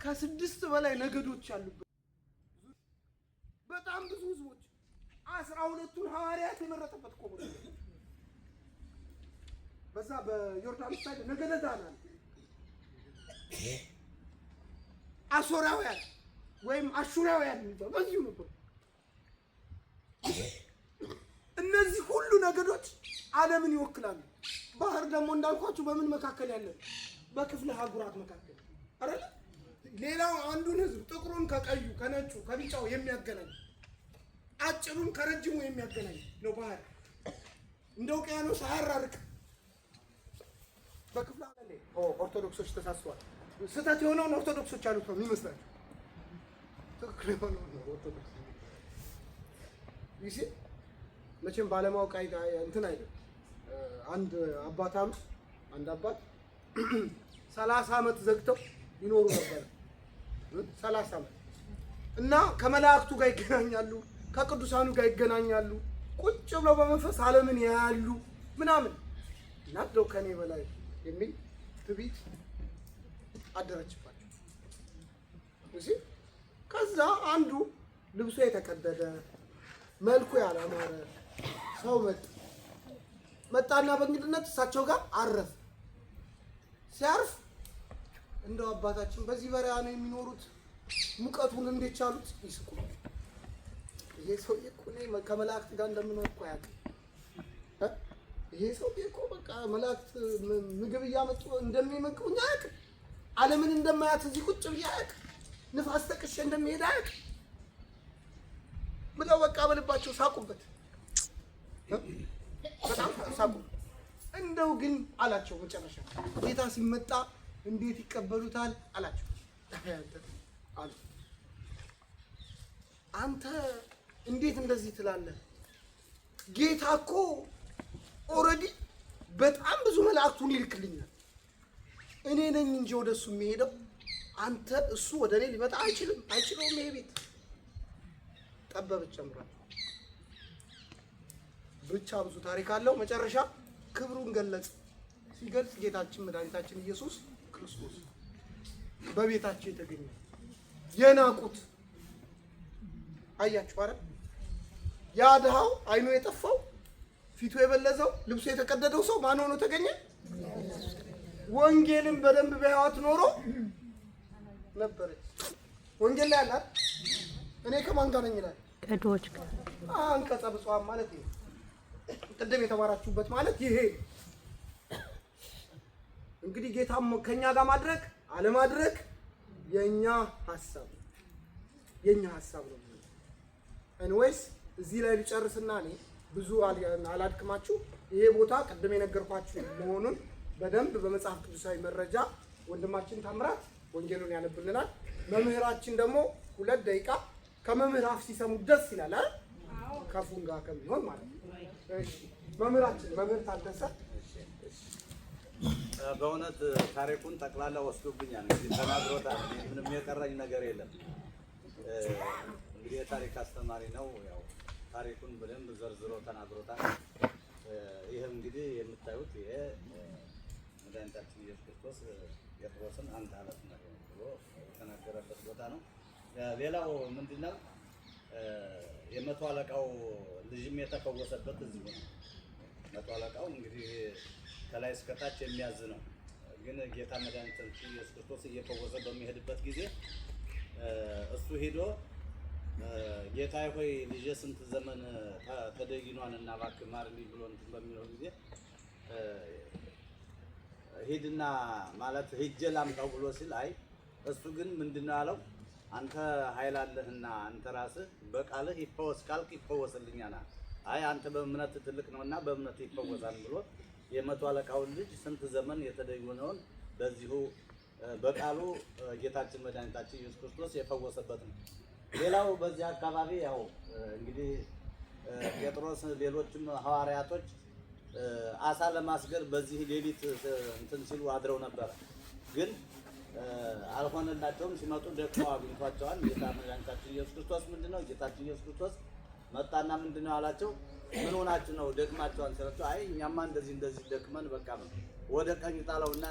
ከ6 በላይ ነገዶች ያሉበት በጣም ብዙ ህዝቦች 12ቱን ሐዋርያት የመረጠበት እኮ ነው። በዛ በዮርዳኖስ ሳይድ ነገደ ዳን አለ። አሶራውያን ወይም አሹራውያን የሚባሉ በዚሁ ነበር። እነዚህ ሁሉ ነገዶች ዓለምን ይወክላሉ። ባህር ደግሞ እንዳልኳችሁ በምን መካከል ያለ? በክፍለ አህጉራት መካከል አይደል? ሌላው አንዱን ህዝብ ጥቁሩን ከቀዩ ከነጩ ከቢጫው የሚያገናኝ አጭሩን ከረጅሙ የሚያገናኝ ነው ባህር። እንደ ውቅያኖስ አያራርቅ። በክፍለ ላይ ኦርቶዶክሶች ተሳስተዋል። ስህተት የሆነውን ኦርቶዶክሶች ያሉት ነው የሚመስላቸው። ትክክል የሆነውን ነው ኦርቶዶክስ ይሲ መቼም ባለማወቅ እንትን አይደል። አንድ አባት 30 ዓመት ዘግተው ይኖሩ ነበር። 30 ዓመት እና ከመላእክቱ ጋር ይገናኛሉ፣ ከቅዱሳኑ ጋር ይገናኛሉ። ቁጭ ብለው በመንፈስ ዓለምን ያያሉ ምናምን እና እንደው ከኔ በላይ የሚል ትዕቢት አደረችባቸው። እሺ ከዛ አንዱ ልብሱ የተቀደደ መልኩ ያላማረ ሰው መጣና በእንግድነት እሳቸው ጋር አረፈ። ሲያርፍ እንደው አባታችን በዚህ በረሃ ነው የሚኖሩት፣ ሙቀቱን እንዴት ቻሉት? ይስቁ። ይሄ ሰውዬ እኮ እኔ ከመላእክት ጋር እንደምኖር እኮ አያውቅም። ይሄ ሰውዬ እኮ በቃ መላእክት ምግብ እያመጡ እንደሚመግቡኝ አያውቅም። ዓለምን እንደማያት እዚህ ቁጭ ብዬ አያውቅም። ንፋስ ተቅሼ እንደሚሄድ አያውቅም ብለው በቃ በልባቸው ሳቁበት። በጣም ሳቁ። እንደው ግን አላቸው መጨረሻ ጌታ ሲመጣ እንዴት ይቀበሉታል አላቸው። አሉ አንተ እንዴት እንደዚህ ትላለህ? ጌታ እኮ ኦልሬዲ በጣም ብዙ መላእክቱን ይልክልኛል። እኔ ነኝ እንጂ ወደሱ የሚሄደው አንተ እሱ ወደ እኔ ሊመጣ አይችለውም። ይሄ ቤት ጠበበች ጨምሯል። ብቻ ብዙ ታሪክ አለው። መጨረሻ ክብሩን ገለጽ። ሲገልጽ ጌታችን መድኃኒታችን ኢየሱስ ክርስቶስ በቤታቸው የተገኘ የናቁት አያችሁ አይደል? ያ ድሃው አይኑ የጠፋው ፊቱ የበለዘው ልብሱ የተቀደደው ሰው ማን ሆኖ ተገኘ? ወንጌልን በደንብ በሕይወት ኖሮ ነበረች። ወንጌል ላይ አላት። እኔ ከማን ጋር ነኝ ይላል? ከድሆች ጋር። አንቀጸ ብፁዓን ማለት ይሄ ቅድም የተማራችሁበት ማለት ይሄ እንግዲህ ጌታም ከኛ ጋር ማድረግ አለማድረግ የኛ ሐሳብ ነው። ኤኒዌይስ እዚህ ላይ ልጨርስና እኔ ብዙ አላድክማችሁ። ይሄ ቦታ ቅድም የነገርኳችሁ መሆኑን በደንብ በመጽሐፍ ቅዱሳዊ መረጃ ወንድማችን ታምራት ወንጌሉን ያነብልናል። መምህራችን ደግሞ 2 ደቂቃ ከመምህር አፍ ሲሰሙ ደስ ይላል አይደል? ከፉን ጋር ከሚሆን ማለት ነው። እሺ መምህራችን መምህር ታደሰ በእውነት ታሪኩን ጠቅላላ ወስዶብኛል። እንግዲህ ተናግሮታል። ምንም የቀረኝ ነገር የለም። እንግዲህ የታሪክ አስተማሪ ነው። ያው ታሪኩን በደንብ ዘርዝሮ ተናግሮታል። ይህም እንግዲህ የምታዩት ይሄ መድኃኒታችን ኢየሱስ ክርስቶስ ጴጥሮስን አንተ አለት ነው ብሎ የተናገረበት ቦታ ነው። ሌላው ምንድነው የመቶ አለቃው ልጅም የተፈወሰበት እዚህ ነው። መቶ አለቃው እንግዲህ ከላይ እስከታች የሚያዝ ነው። ግን ጌታ መድኃኒታችን ኢየሱስ ክርስቶስ እየፈወሰ በሚሄድበት ጊዜ እሱ ሄዶ ጌታ ሆይ ልጄ ስንት ዘመን ተደይኗን እና እባክህ ማርልኝ ብሎ እንትን በሚለው ጊዜ ሂድና ማለት ሂጄ ላምጣው ብሎ ሲል አይ እሱ ግን ምንድነው ያለው? አንተ ኃይል አለህና አንተ ራስህ በቃልህ ይፈወስ ካልክ ይፈወስልኛል። አይ አንተ በእምነት ትልቅ ነውና በእምነት ይፈወሳል ብሎ የመቶ አለቃውን ልጅ ስንት ዘመን የተደየነውን በዚሁ በቃሉ ጌታችን መድኃኒታችን ኢየሱስ ክርስቶስ የፈወሰበት ነው። ሌላው በዚህ አካባቢ ያው እንግዲህ ጴጥሮስ ሌሎችም ሐዋርያቶች አሳ ለማስገር በዚህ ሌሊት እንትን ሲሉ አድረው ነበር። ግን አልሆነላቸውም። ሲመጡ ደክመው አግኝቷቸዋል። ጌታ መድኃኒታችን ኢየሱስ ክርስቶስ ምንድነው ጌታችን ኢየሱስ ክርስቶስ መጣና ምንድነው አላቸው? ምን ሆናችሁ ነው ደክማችኋል ሲላቸው፣ አይ እኛማ እንደዚህ ደክመን በቃ ወደ ቀኝ ጣለውና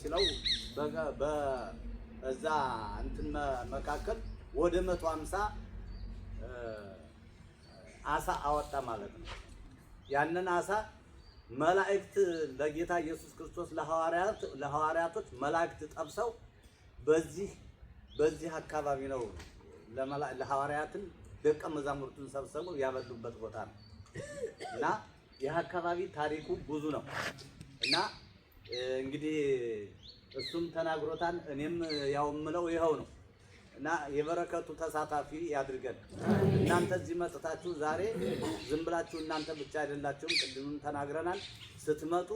ሲለው በዛ እንትን መካከል ወደ 150 አሳ አወጣ ማለት ነው። ያንን አሳ መላእክት ለጌታ ኢየሱስ ክርስቶስ ለሐዋርያቶች መላእክት ጠብሰው በዚህ አካባቢ ነው ለሐዋርያትን ደቀ መዛሙርቱን ሰብስበው ያበሉበት ቦታ ነው። እና ይህ አካባቢ ታሪኩ ብዙ ነው። እና እንግዲህ እሱም ተናግሮታል። እኔም ያው የምለው ይኸው ነው። እና የበረከቱ ተሳታፊ ያድርገን። እናንተ እዚህ መጥታችሁ ዛሬ ዝም ብላችሁ እናንተ ብቻ አይደላችሁም። ቅድምም ተናግረናል። ስትመጡ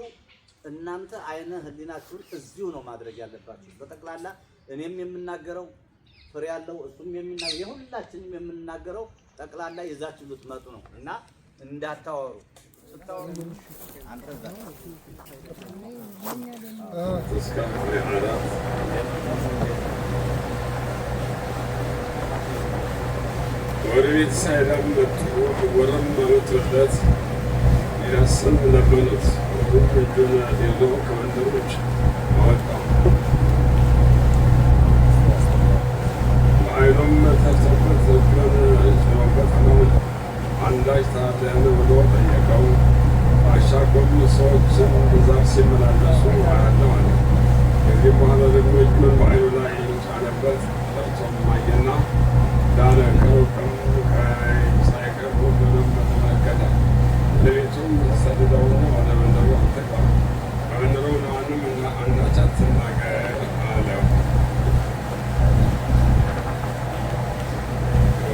እናንተ አይነ ህሊናችሁን እዚሁ ነው ማድረግ ያለባችሁ። በጠቅላላ እኔም የምናገረው ፍሬ ያለው እሱም የሚናገረው የሁላችንም የምናገረው ጠቅላላ ይዛችሁ ልትመጡ ነው እና እንዳታወሩ። ስታወሩ አንተ ወደ ቤት ሳይዳም መጡ። ወረም አመጡለት፣ ሊያስም ለመኑት። እጁን ሌለው ከወንድሞች አወጣው። በዓይኑም ተፍቶበት እጁን ጭኖበት ሲመላለሱ አያለው አለ። ከዚህ በኋላ ደግሞ እጁን በዓይኑ ላይ ጫነበት። ጠርቶም አየና ዳነ። ከሩቅም ሳይቀር ሁሉንም ተመለከተ። ለቤቱም ሰደደውና ወደ መንደሩ አልተጋ። በመንደሩ ለማንም አንዳች አትናገር አለው።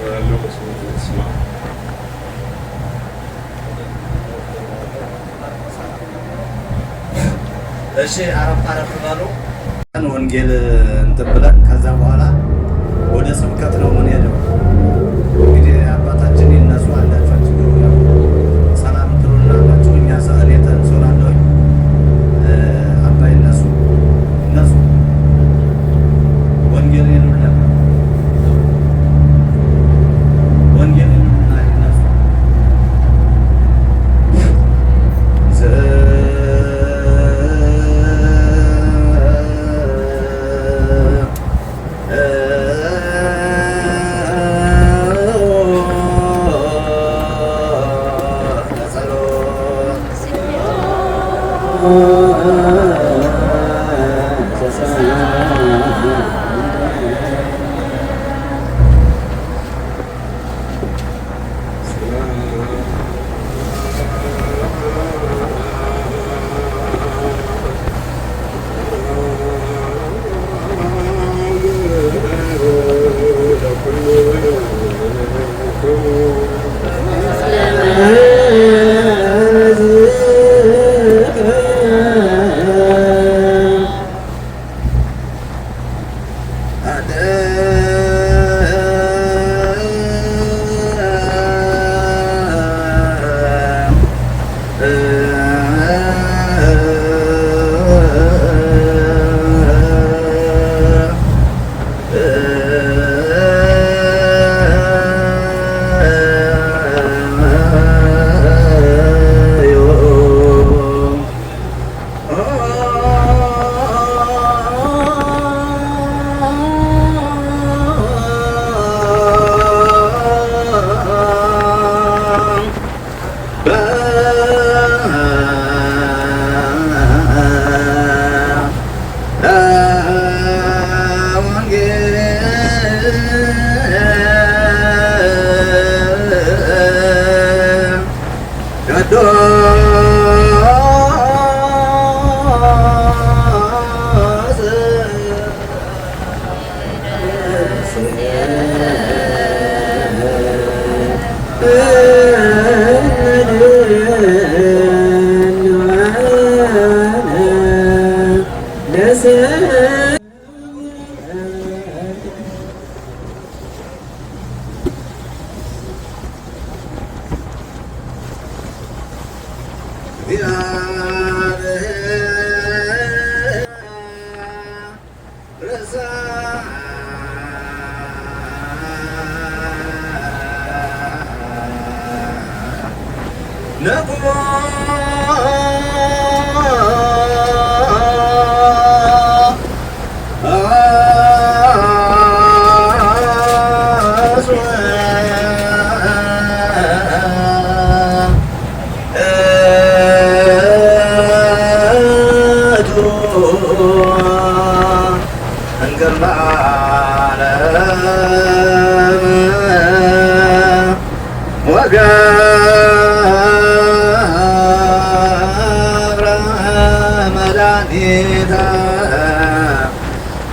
ያለው መስሎት ስማ እሺ አረፍ በሉ። ወንጌል እንትን ብለን ከዛ በኋላ ወደ ስብከት ነው ምን ሄደው እንግዲህ አባታችን ይነሱ አላችሁ ያው ሰላም ትሉና አላችሁ እኛ ሰዓት ተንሶላለሁ አባይ እነሱ ወንጌል ይሉና ወንጌል ይሉና ይነሱ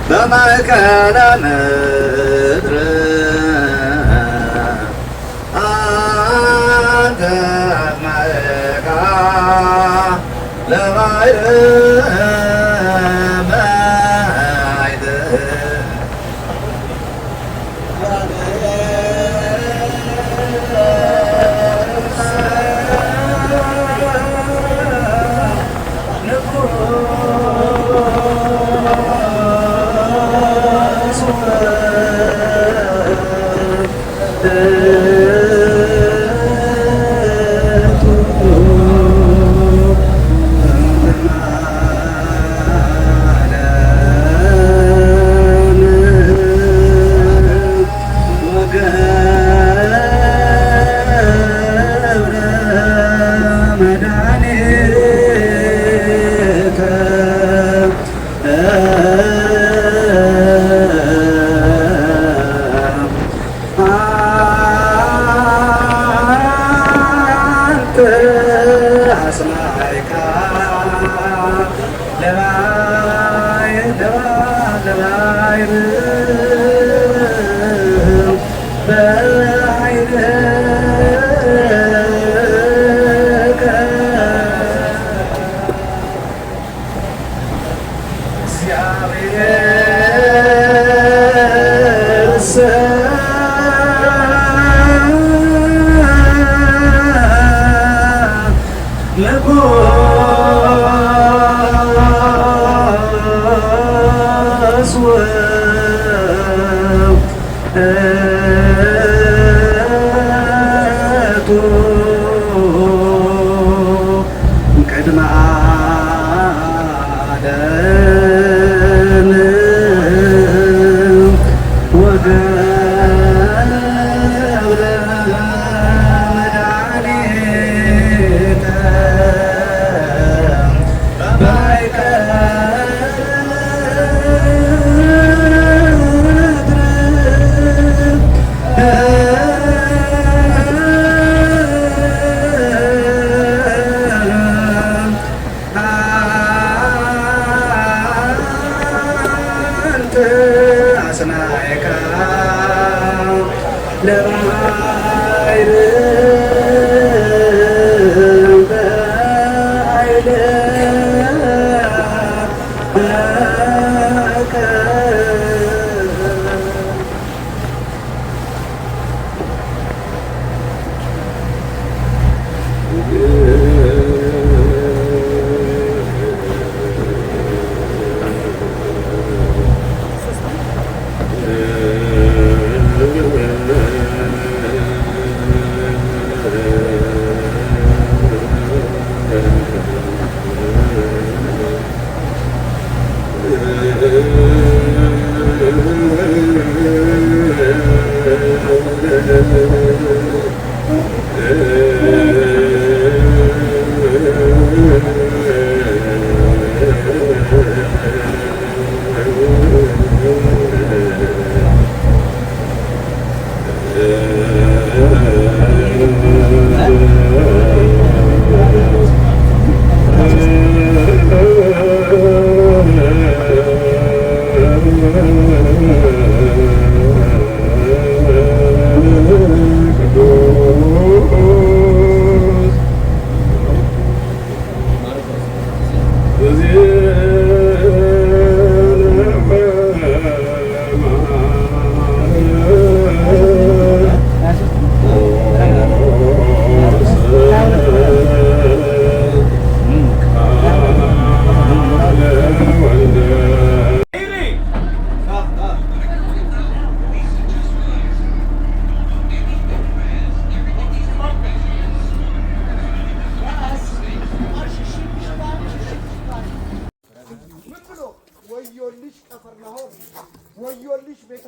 በማእከለ ምድር አንተ ማእካ ለባሕር ባሕር ንጉሥ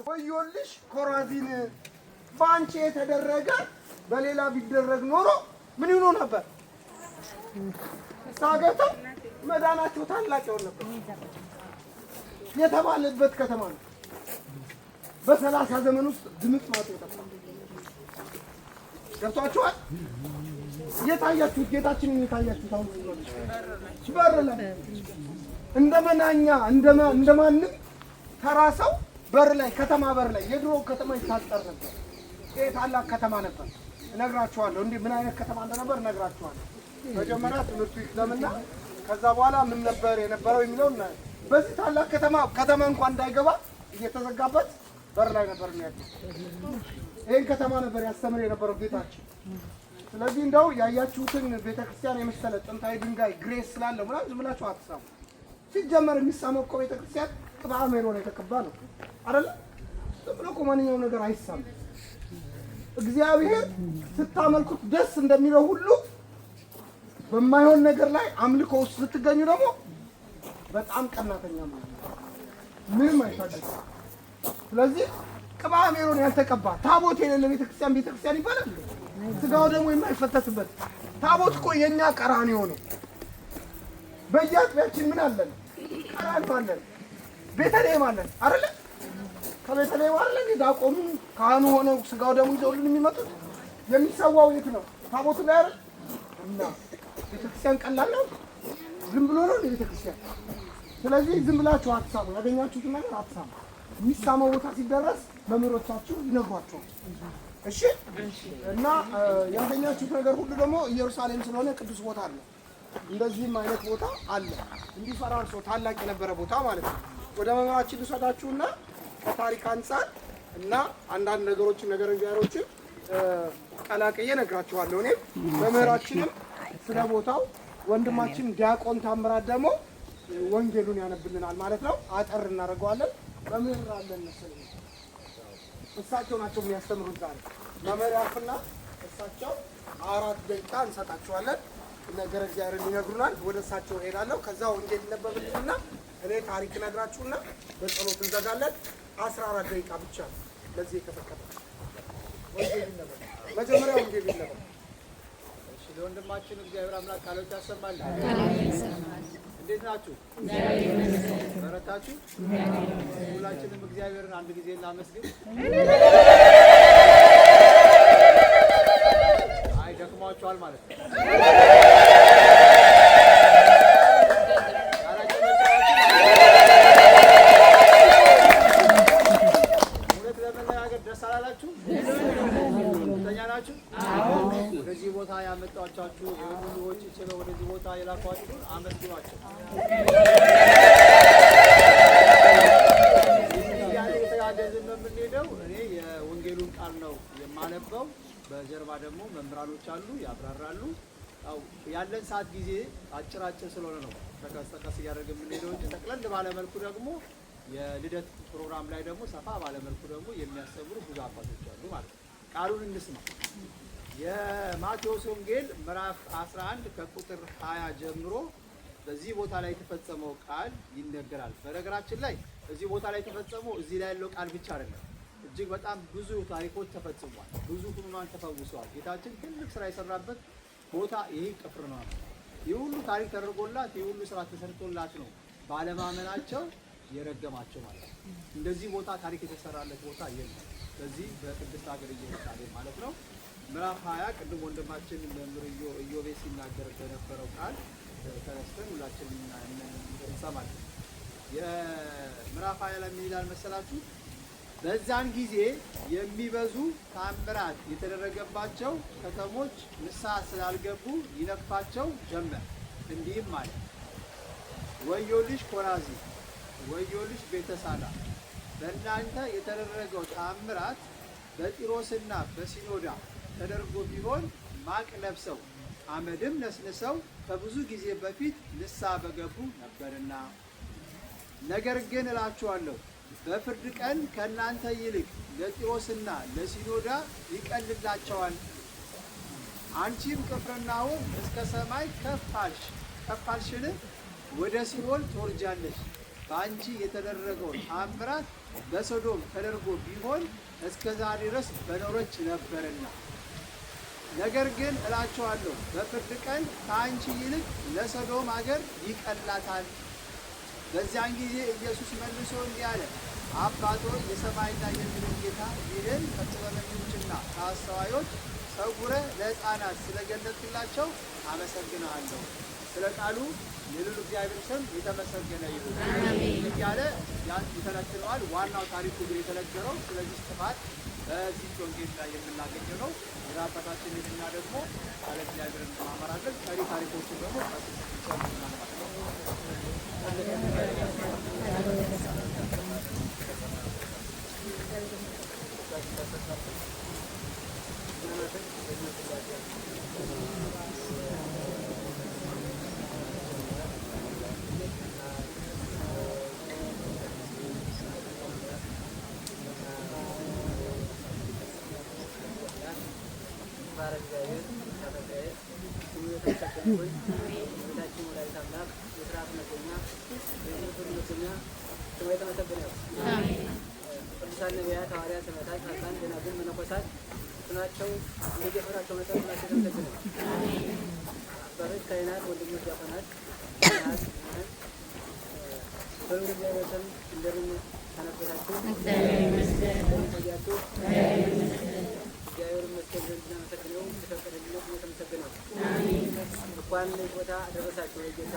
ወዮልሽ ኮራዚን ባንቺ የተደረገ በሌላ ቢደረግ ኖሮ ምን ይሆን ነበር? ሳገተው መዳናቸው ታላቅ ይሆን ነበር የተባለበት ከተማ ነው። በ30 ዘመን ውስጥ ድምጽ ማውጣት ተጠፋ። ገብቷችኋል? የታያችሁት ጌታችንን የታያችሁት አሁን በር ላይ እንደመናኛ እንደማንም ተራ ሰው በር ላይ ከተማ በር ላይ የድሮ ከተማ ይታጠር ነበር። ይሄ ታላቅ ከተማ ነበር። እነግራችኋለሁ እንዴ ምን አይነት ከተማ እንደነበር እነግራችኋለሁ። መጀመሪያ ትምህርቱ ይለምና ከዛ በኋላ ምን ነበር የነበረው የሚለው በዚህ ታላቅ ከተማ እንኳን እንዳይገባ እየተዘጋበት በር ላይ ነበር የሚያደርግ። ይሄን ከተማ ነበር ያስተምር የነበረው ጌታችን። ስለዚህ እንደው ያያችሁትን ቤተክርስቲያን የመሰለ ጥንታዊ ድንጋይ ግሬስ ስላለው ምናምን ዝም ብላችሁ አትሳሙ። ሲጀመር የሚሳመው እኮ ቤተክርስቲያን ቅብአ ሜሮን የተቀባ ነው አይደል? ዝም ብሎ እኮ ማንኛውም ነገር አይሳም። እግዚአብሔር ስታመልኩት ደስ እንደሚለው ሁሉ በማይሆን ነገር ላይ አምልኮ ውስጥ ስትገኙ ደግሞ በጣም ቀናተኛ ማለት ነው። ምንም አይታደስ። ስለዚህ ቅብአ ሜሮን ያልተቀባ ታቦት የሌለ ቤተክርስቲያን ይባላል። ስጋው ደግሞ የማይፈተትበት ታቦት እኮ የኛ ቀራንዮ ነው። በየአጥቢያችን ምን አለን? ቀራንዮ አለን። ቤተልሔም አለን አይደል? ከቤተልሔም አይደል ዲያቆኑ ካህኑ ሆነው ስጋው ደግሞ ይዘውልን የሚመጡት። የሚሰዋው የት ነው? ታቦቱ ላይ አይደል? እና ቤተክርስቲያን ቀላል ነው? ዝም ብሎ ነው ቤተክርስቲያን። ስለዚህ ዝም ብላችሁ አትሳሙ። ያገኛችሁትን ነገር አትሳሙ። የሚሳመው ቦታ ሲደረስ መምህሮቻችሁ ይነግሯቸዋል። እሺ? እና ያገኛችሁት ነገር ሁሉ ደግሞ ኢየሩሳሌም ስለሆነ ቅዱስ ቦታ አለ። እንደዚህም አይነት ቦታ አለ። እንዲህ ፈራርሶ ታላቅ የነበረ ቦታ ማለት ነው። ወደ መምህራችን ልሰዳችሁና ከታሪክ አንፃር እና አንዳንድ ነገሮችን ነገር እግዚአብሔሮችን ቀላቅዬ እነግራችኋለሁ። እኔም መምህራችንም ስለ ቦታው ወንድማችን ዲያቆን ታምራት ደግሞ ወንጌሉን ያነብልናል ማለት ነው። አጠር እናደርገዋለን። መምህር አለን መሰለኝ እሳቸው ናቸው የሚያስተምሩት ዛሬ። መምህር ያልፍና እሳቸው 4 ደቂቃ እንሰጣቸዋለን። ነገር እግዚአብሔርን ይነግሩናል። ወደ እሳቸው እሄዳለሁ። ከዛ ወንጌል ይነበብልኝና እኔ ታሪክ እነግራችሁና በጸሎት እንዘጋለን። 14 ደቂቃ ብቻ ነው ለዚህ የተፈቀደ። ወንጌል ይነበብ። መጀመሪያ ወንጌል ይነበብ። እሺ፣ ለወንድማችን እግዚአብሔር አምላክ ቃሎች ያሰማል። እንዴት ናችሁ? በረታችሁ? ሁላችንም እግዚአብሔርን አንድ ጊዜ እናመስግን። አይ ደክሟችኋል ማለት ነው። አላላችሁ? እርግጠኛ ናችሁ? ወደዚህ ቦታ ያመጣቻችሁ የሁሉ ወጪ ችለው ወደዚህ ቦታ የላኳችሁ አመስግኗቸው። የተጋገዝን ነው የምንሄደው። እኔ የወንጌሉን ቃል ነው የማነበው። በጀርባ ደግሞ መምህራኖች አሉ ያብራራሉ። ያለን ሰዓት ጊዜ አጭር ስለሆነ ነው ተቀስ እያደረገ የምንሄደው እንጂ ጠቅለል ባለመልኩ ደግሞ የልደት ፕሮግራም ላይ ደግሞ ሰፋ ባለመልኩ ደግሞ የሚያስተምሩ ብዙ አባቶች አሉ ማለት ነው። ቃሉን እንስማ። የማቴዎስ ወንጌል ምዕራፍ 11 ከቁጥር 20 ጀምሮ በዚህ ቦታ ላይ የተፈጸመው ቃል ይነገራል። በነገራችን ላይ እዚህ ቦታ ላይ የተፈጸመው እዚህ ላይ ያለው ቃል ብቻ አይደለም። እጅግ በጣም ብዙ ታሪኮች ተፈጽሟል። ብዙ ሕሙማን ተፈውሰዋል። ጌታችን ትልቅ ስራ የሰራበት ቦታ ይሄ ቅፍርናሆም ነው። ይህ ሁሉ ታሪክ ተደርጎላት ይህ ሁሉ ስራ ተሰርቶላት ነው ባለማመናቸው የረገማቸው ማለት ነው። እንደዚህ ቦታ ታሪክ የተሰራለት ቦታ የለም። በዚህ በቅድስት ሀገር ኢየሩሳሌም ማለት ነው። ምዕራፍ 20 ቅድም ወንድማችን መምህር ኢዮቤ ሲናገር በነበረው ቃል ተነስተን ሁላችንም እንሰማለን። የምዕራፍ 20 ላይ ምን ይላል መሰላችሁ? በዛን ጊዜ የሚበዙ ታምራት የተደረገባቸው ከተሞች ንስሐ ስላልገቡ ይነቅፋቸው ጀመር። እንዲህም ማለት ወዮልሽ ኮራዚ፣ ወዮልሽ ቤተሳዳ፣ በእናንተ የተደረገው ታምራት በጢሮስና በሲኖዳ ተደርጎ ቢሆን ማቅ ለብሰው አመድም ነስንሰው ከብዙ ጊዜ በፊት ንስሐ በገቡ ነበርና። ነገር ግን እላችኋለሁ በፍርድ ቀን ከእናንተ ይልቅ ለጢሮስና ለሲኖዳ ይቀልላቸዋል። አንቺም ቅፍርናሆም እስከ ሰማይ ከፍ አልሽን? ወደ ሲኦል ትወርጃለሽ። በአንቺ የተደረገው ታምራት በሶዶም ተደርጎ ቢሆን እስከ ዛሬ ድረስ በኖረች ነበርና። ነገር ግን እላቸዋለሁ በፍርድ ቀን ከአንቺ ይልቅ ለሶዶም አገር ይቀላታል። በዚያን ጊዜ ኢየሱስ መልሶ እንዲህ አለ፣ አባቶ የሰማይና የምድር ጌታ ይህን ከጥበበኞችና ከአስተዋዮች ሰውረህ ለሕፃናት ስለገለጥክላቸው አመሰግንሃለሁ። ስለ ቃሉ የልዑል እግዚአብሔር ስም የተመሰገነ ይሁን እያለ ይተነትነዋል። ዋናው ታሪኩ ግን የተነገረው ስለዚህ ጥፋት በዚህ ወንጌል ላይ የምናገኘው ነው። የአባታችን ልጅና ደግሞ ቃለ እግዚአብሔርን እንማማራለን። ቀሪ ታሪኮችን ደግሞ ቅዱሳን ነቢያት፣ ሐዋርያት፣ ሰማዕታት፣ ጻድቃን፣ ደናግል፣ መነኮሳት ስማቸው እንደየፈራቸው መጠን ስማቸው ተመሰገነ። አባቶች፣ ካህናት፣ ወንድሞች፣ ዲያቆናት፣ በልዑል እግዚአብሔር ስም እንደምን ሰነበታችሁ? እግዚአብሔር ይመስገን። እግዚአብሔር ይመስገን ዘንድ እናመሰግነው። የተፈቀደልን የተመሰገነው። እንኳን ቦታ አደረሳችሁ ለጌታ።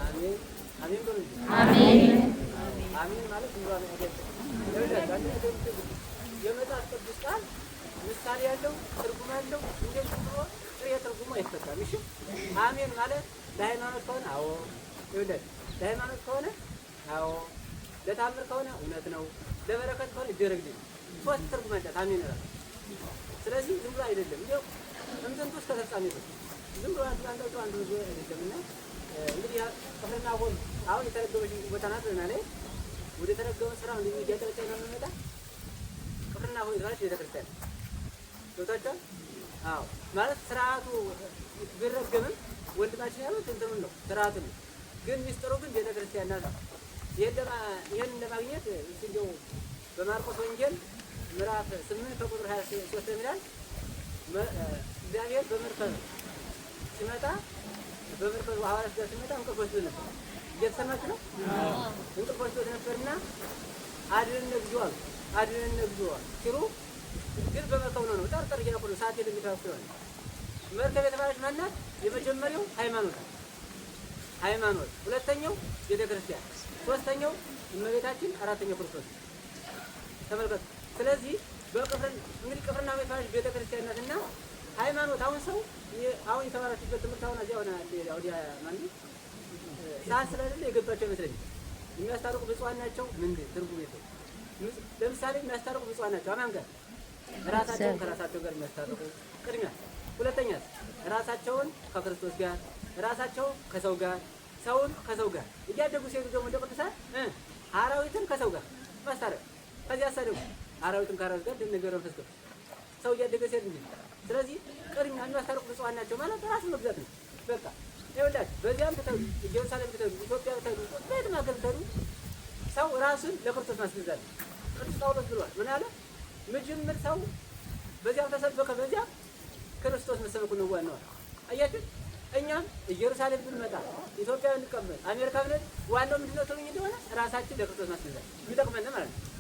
አሜን አሜን በሉ። አሜን አሜን ማለት እንኳን አይደለም። የመጽሐፍ ቅዱስ ቃል ምሳሌ ያለው ትርጉም ያለው እንደዚህ ብሎ ጥሬ ትርጉሙ አይፈታም። እሺ አሜን ማለት ለሃይማኖት ከሆነ አዎ ይወደድ፣ ለሃይማኖት ከሆነ አዎ፣ ለታምር ከሆነ እውነት ነው፣ ለበረከት ከሆነ ይደረግልኝ። ሶስት ትርጉም አለ አሜን ራሱ። ስለዚህ ዝም ብሎ አይደለም እንደው እንትን ውስጥ ተፈጻሚ ነው። ዝም ብሎ አንዱ አይደለምና እንግዲህ ቅፍርናሆም አሁን የተረገመች ቦታ ናት ማለት ወደ ተረገመ ስራ እንደሚያጨረጨ ነው የሚመጣ። ቅፍርናሆም የተባለች ቤተክርስቲያን ገብታችኋል? አዎ ማለት ስርዓቱ ቢረገምም ወንድማችን ያለው እንትኑን ነው ስርዓቱን ነው። ግን ሚስጥሩ ግን ቤተክርስቲያን ናት። ይሄን ለማግኘት እንደው በማርቆስ ወንጌል ምዕራፍ 8 ከቁጥር 23 ይላል እግዚአብሔር በመርከብ ሲመጣ በመርከብ ሐዋርያት ጋር ሲመጣ እንቅልፍ ወስዶት ነበር። እየተሰማችሁ ነው? እንቅልፍ ወስዶት ነበርና አድነን እግዚኦ አሉ። አድነን እግዚኦ ሲሉ ግን በመርከብ ነው ጠርጠር እያልኩ ነው ሰዓት የሚታወቅ ነው። መርከብ የተባለች ማናት? የመጀመሪያው ሃይማኖት፣ ሁለተኛው ቤተክርስቲያን፣ ሶስተኛው እመቤታችን፣ አራተኛው ክርስቶስ። ተመልከቱ ስለዚህ እንግዲህ ቅፍርናሆም የተባለች ቤተክርስቲያን ናትና ሃይማኖት አሁን ሰው አሁን የተማራችሁበት ትምህርት አሁን እዚያ ሆነ ወዲያ ማን ሰዓት ስለሌለ የገባቸው ይመስለኛል። የሚያስታርቁ ብፁዓን ናቸው ምንድን ትርጉም የለው። ለምሳሌ የሚያስታርቁ ብፁዓን ናቸው አማን ጋር ራሳቸውን ከራሳቸው ጋር የሚያስታርቁ ቅድሚያ። ሁለተኛ ራሳቸውን ከክርስቶስ ጋር፣ ራሳቸውን ከሰው ጋር፣ ሰውን ከሰው ጋር እያደጉ ሲሄዱ ደግሞ እንደ ቅዱሳን አራዊትን ከሰው ጋር ማስታረቅ። ከዚያ አሳደጉ አራዊትን ከአራዊት ጋር እንደነገረ መንፈስ ቅዱስ ሰው እያደገ ሲሄድ እንጂ። ስለዚህ ቅድሚያ የሚያስታርቁ ብፁዓን ናቸው ማለት ራስን መግዛት ነው። በቃ ይኸውላችሁ በዚያም ብትሄዱ ኢየሩሳሌም ብትሄዱ ኢትዮጵያ ብትሄዱ በየትም ሀገር ብትሄዱ ሰው ራሱን ለክርስቶስ ማስገዛት ነው። ቅዱስ ጳውሎስ ብሏል። ምን አለ? ምጅምር ሰው በዚያም ተሰበከ በዚያም ክርስቶስ መሰበኩ ነው ዋናው። አያችሁ እኛም ኢየሩሳሌም ብንመጣ ኢትዮጵያ ብንቀመጥ አሜሪካ ብንሄድ ዋናው ምንድነው ትሉኝ እንደሆነ ራሳችን ለክርስቶስ ማስገዛት የሚጠቅመን ማለት ነው።